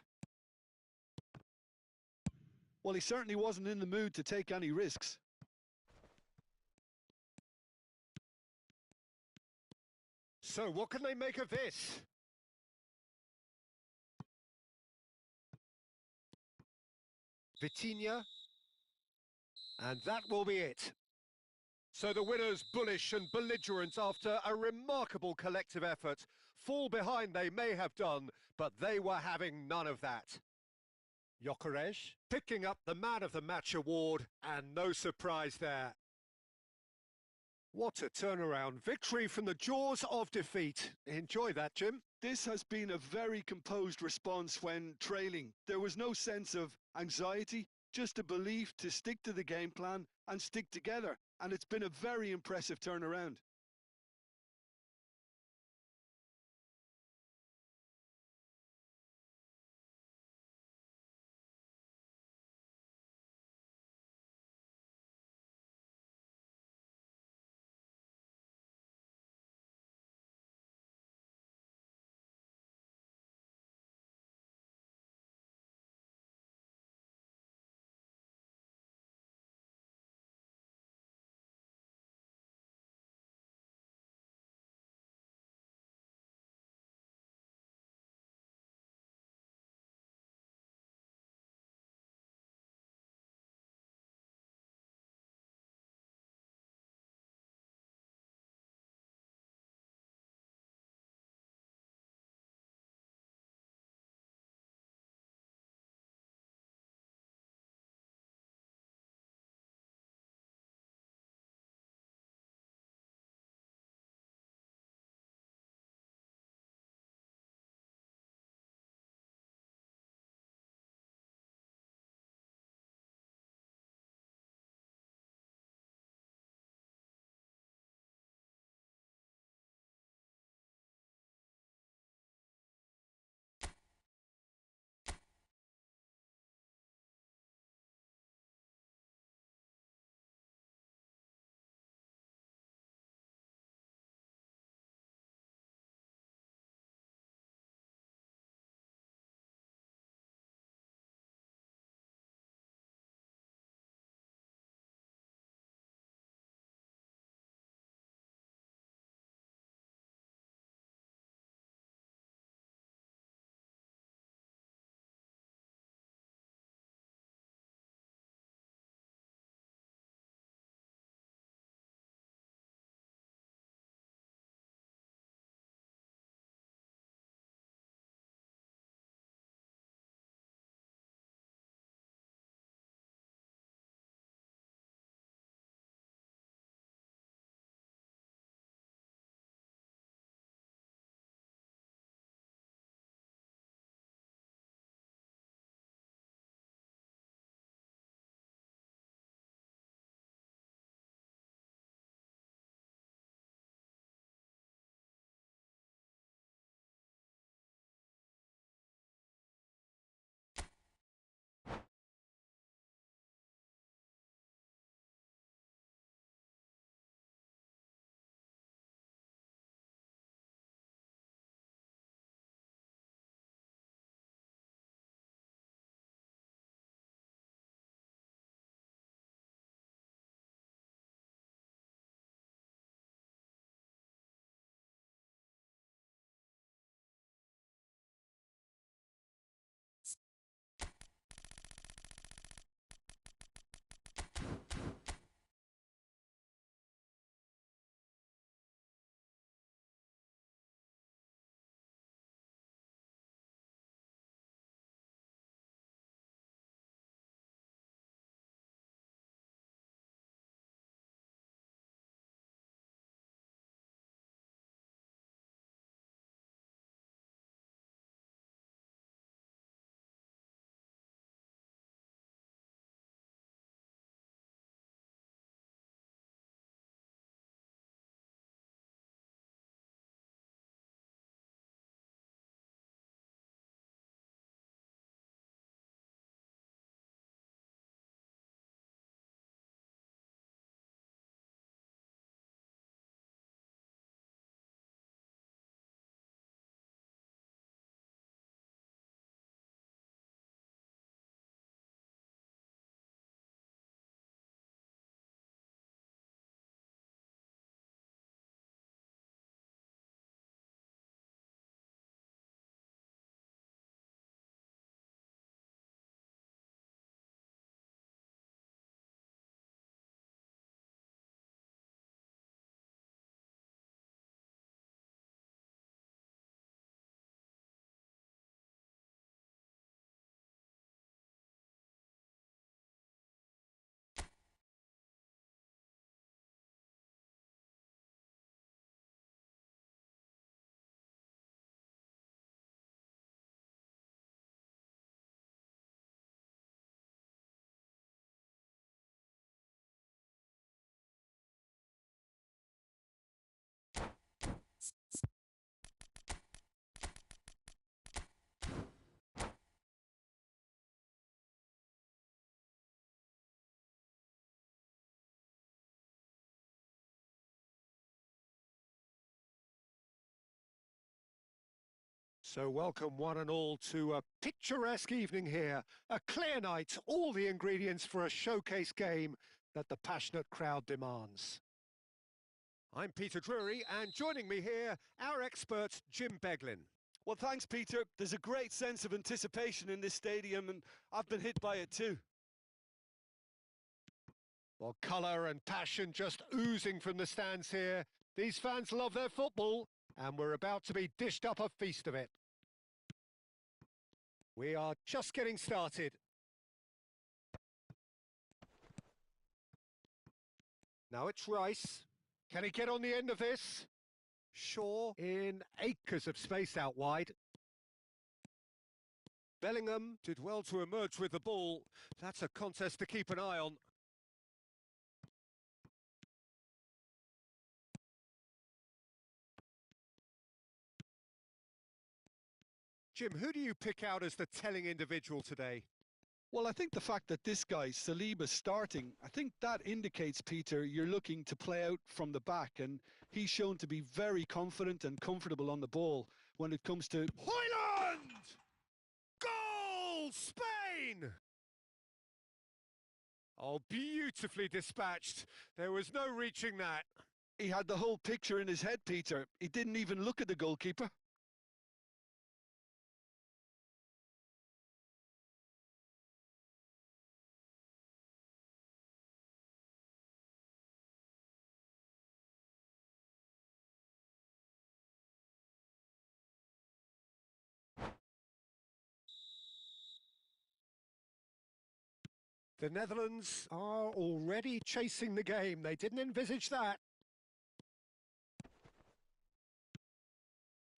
Well, he certainly wasn't in the mood to take any risks. So what can they make of this? Vitinha. And that will be it. So the winners, bullish and belligerent after a remarkable collective effort. Fall behind they may have done, but they were having none of that. Gyökeres picking up the Man of the Match award, and no surprise there. What a turnaround. Victory from the jaws of defeat. Enjoy that, Jim. This has been a very composed response when trailing. There was no sense of anxiety just a belief to stick to the game plan and stick together. And it's been a very impressive turnaround. So welcome one and all to a picturesque evening here. A clear night, all the ingredients for a showcase game that the passionate crowd demands. I'm Peter Drury, and joining me here, our expert, Jim Beglin. Well, thanks, Peter. There's a great sense of anticipation in this stadium, and I've been hit by it too. Well, colour and passion just oozing from the stands here. These fans love their football, and we're about to be dished up a feast of it. We are just getting started. Now it's Rice. Can he get on the end of this? Shaw in acres of space out wide. Bellingham did well to emerge with the ball. That's a contest to keep an eye on. Jim, who do you pick out as the telling individual today? Well, I think the fact that this guy, Saliba's starting, I think that indicates, Peter, you're looking to play out from the back, and he's shown to be very confident and comfortable on the ball when it comes to... Hoyland! Goal! Spain! Oh, beautifully dispatched. There was no reaching that. He had the whole picture in his head, Peter. He didn't even look at the goalkeeper. The Netherlands are already chasing the game. They didn't envisage that.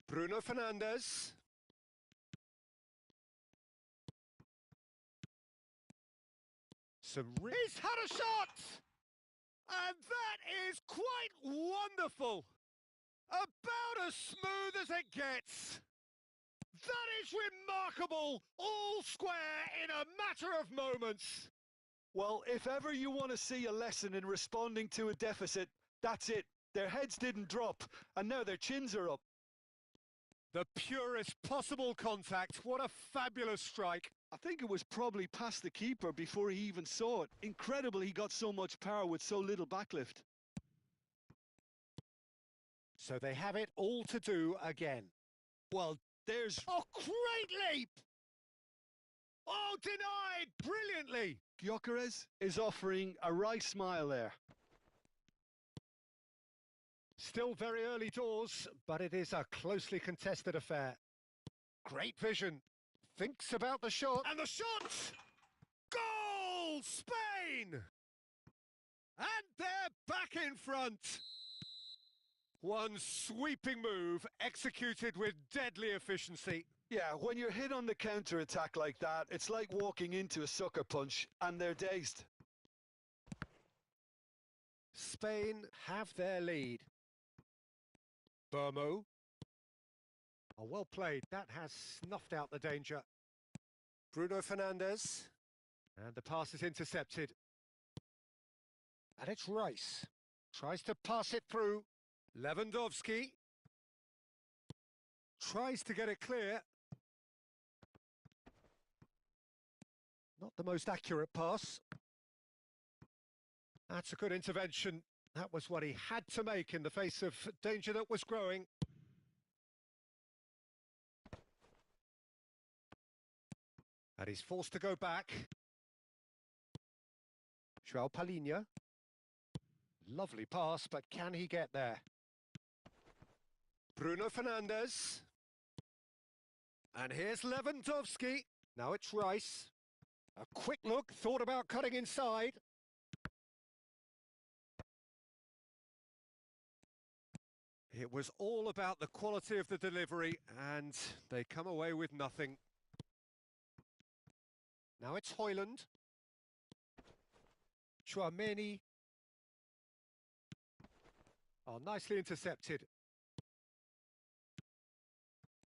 Bruno Fernandes. He's had a shot! And that is quite wonderful. About as smooth as it gets. That is remarkable. All square in a matter of moments. Well, if ever you want to see a lesson in responding to a deficit, that's it. Their heads didn't drop, and now their chins are up. The purest possible contact. What a fabulous strike. I think it was probably past the keeper before he even saw it. Incredible he got so much power with so little backlift. So they have it all to do again. Well, there's... Oh, great leap! Oh, denied brilliantly. Gyökeres is offering a right smile there. Still very early doors, but it is a closely contested affair. Great vision. Thinks about the shot. And the shot! Goal! Spain! And they're back in front. One sweeping move executed with deadly efficiency. Yeah, when you're hit on the counter-attack like that, it's like walking into a sucker punch, and they're dazed. Spain have their lead. Burmo. Oh, well played. That has snuffed out the danger. Bruno Fernandes. And the pass is intercepted. And it's Rice. Tries to pass it through. Lewandowski. Tries to get it clear. Not the most accurate pass. That's a good intervention. That was what he had to make in the face of danger that was growing. And he's forced to go back. João Palhinha. Lovely pass, but can he get there? Bruno Fernandes. And here's Lewandowski. Now it's Rice. A quick look, thought about cutting inside. It was all about the quality of the delivery, and they come away with nothing. Now it's Hoyland. Chouameni. Oh, nicely intercepted.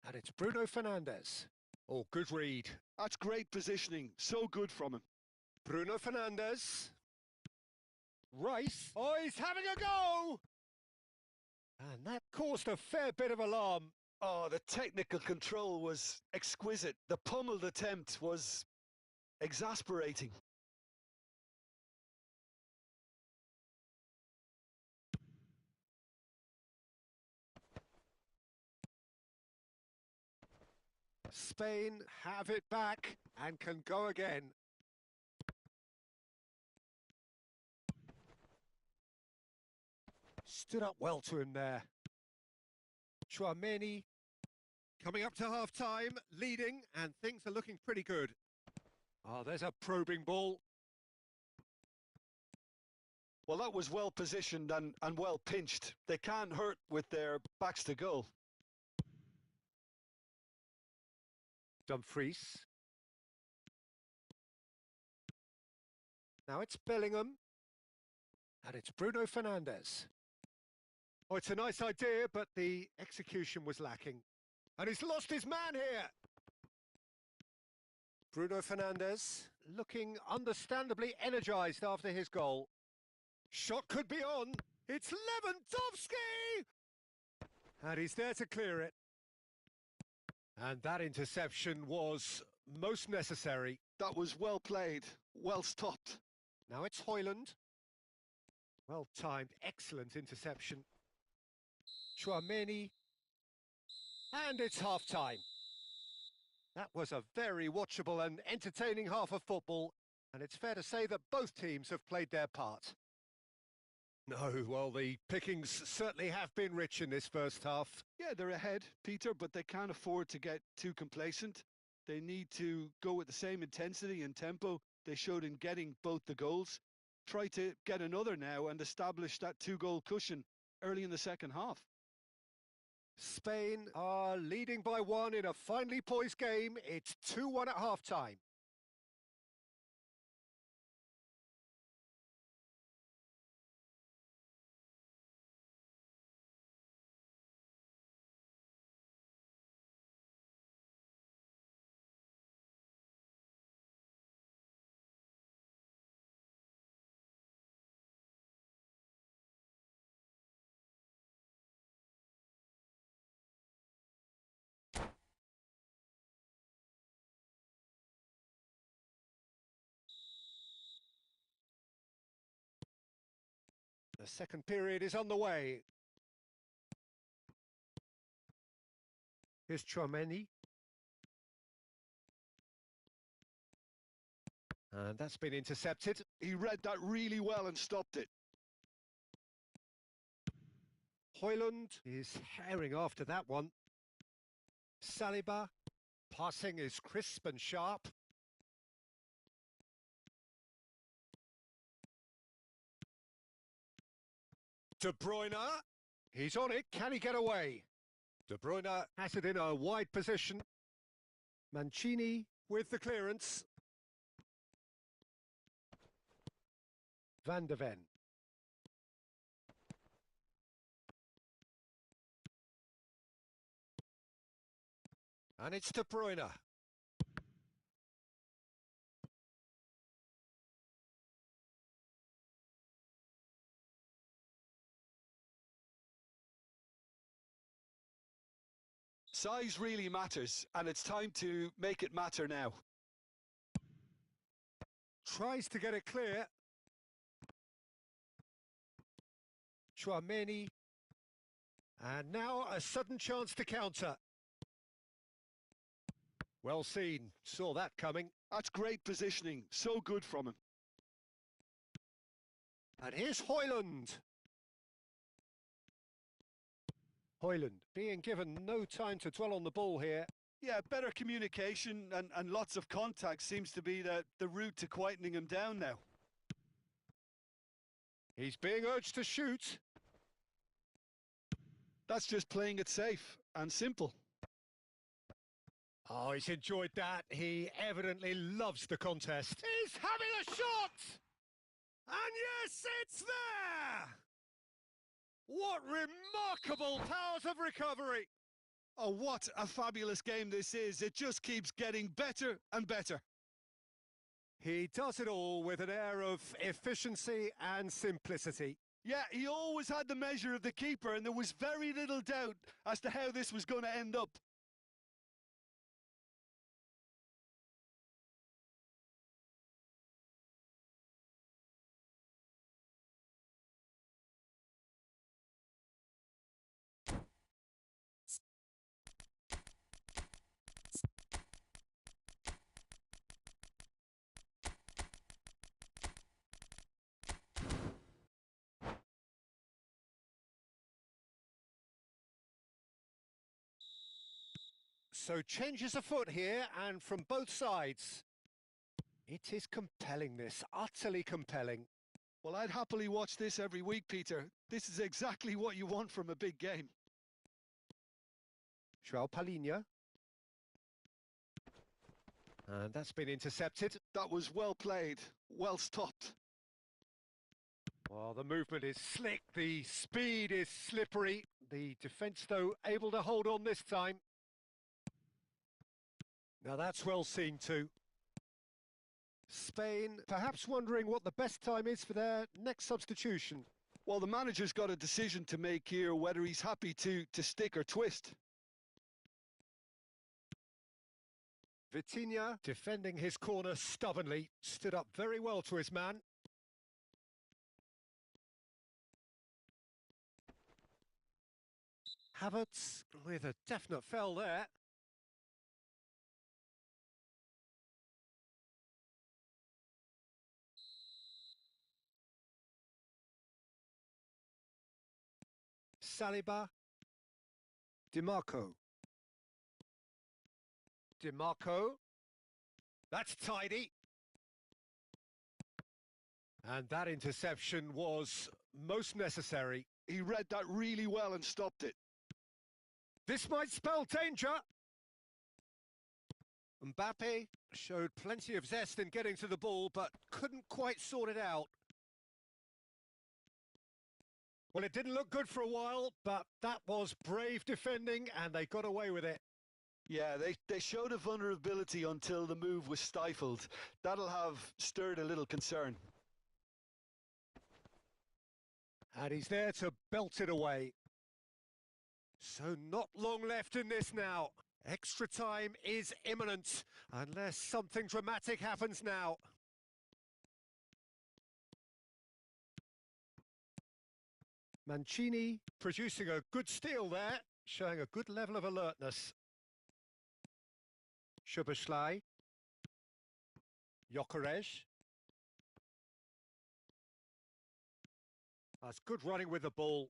And it's Bruno Fernandes. Oh, good read. That's great positioning. So good from him. Bruno Fernandes. Rice. Oh, he's having a go! And that caused a fair bit of alarm. Oh, the technical control was exquisite. The pummeled attempt was exasperating. Spain have it back and can go again. Stood up well to him there. Chouameni. Coming up to half-time, leading, and things are looking pretty good. Oh, there's a probing ball. Well, that was well positioned and well pinched. They can't hurt with their backs to goal. Dumfries. Now it's Bellingham. And it's Bruno Fernandes. Oh, it's a nice idea, but the execution was lacking. And he's lost his man here. Bruno Fernandes looking understandably energised after his goal. Shot could be on. It's Lewandowski! And he's there to clear it. And that interception was most necessary. That was well played, well stopped. Now it's Højlund. Well timed, excellent interception. Chouameni. And it's half-time. That was a very watchable and entertaining half of football, and it's fair to say that both teams have played their part. No, well, the pickings certainly have been rich in this first half. Yeah, they're ahead, Peter, but they can't afford to get too complacent. They need to go with the same intensity and tempo they showed in getting both the goals. Try to get another now and establish that two-goal cushion early in the second half. Spain are leading by one in a finely poised game. It's 2-1 at half-time. The second period is on the way. Here's Chouameni. And that's been intercepted. He read that really well and stopped it. Højlund is herring after that one. Saliba. Passing is crisp and sharp. De Bruyne. He's on it. Can he get away? De Bruyne has it in a wide position. Mancini with the clearance. Van de Ven. And it's De Bruyne. Size really matters, and it's time to make it matter now. Tries to get it clear. Chouameni. And now a sudden chance to counter. Well seen. Saw that coming. That's great positioning. So good from him. And here's Højlund. Højlund being given no time to dwell on the ball here. Yeah, better communication and lots of contact seems to be the route to quietening him down now. He's being urged to shoot. That's just playing it safe and simple. Oh, he's enjoyed that. He evidently loves the contest. He's having a shot! And yes, it's there! What remarkable powers of recovery! Oh, what a fabulous game this is. It just keeps getting better and better. He does it all with an air of efficiency and simplicity. Yeah, he always had the measure of the keeper, and there was very little doubt as to how this was going to end up. So changes afoot here, and from both sides. It is compelling, this, utterly compelling. Well, I'd happily watch this every week, Peter. This is exactly what you want from a big game. João Palhinha. And that's been intercepted. That was well played, well stopped. Well, the movement is slick, the speed is slippery. The defence, though, able to hold on this time. Now that's well seen too. Spain perhaps wondering what the best time is for their next substitution. Well, the manager's got a decision to make here, whether he's happy to stick or twist. Vitinha, defending his corner stubbornly, stood up very well to his man. Havertz with a definite foul there. Saliba. DiMarco. DiMarco. That's tidy. And that interception was most necessary. He read that really well and stopped it. This might spell danger. Mbappe showed plenty of zest in getting to the ball, but couldn't quite sort it out. Well, it didn't look good for a while, but that was brave defending, and they got away with it. Yeah, they showed a vulnerability until the move was stifled. That'll have stirred a little concern. And he's there to belt it away. So not long left in this now. Extra time is imminent, unless something dramatic happens now. Mancini producing a good steal there, showing a good level of alertness. Szoboszlai. Gyökeres. That's good running with the ball.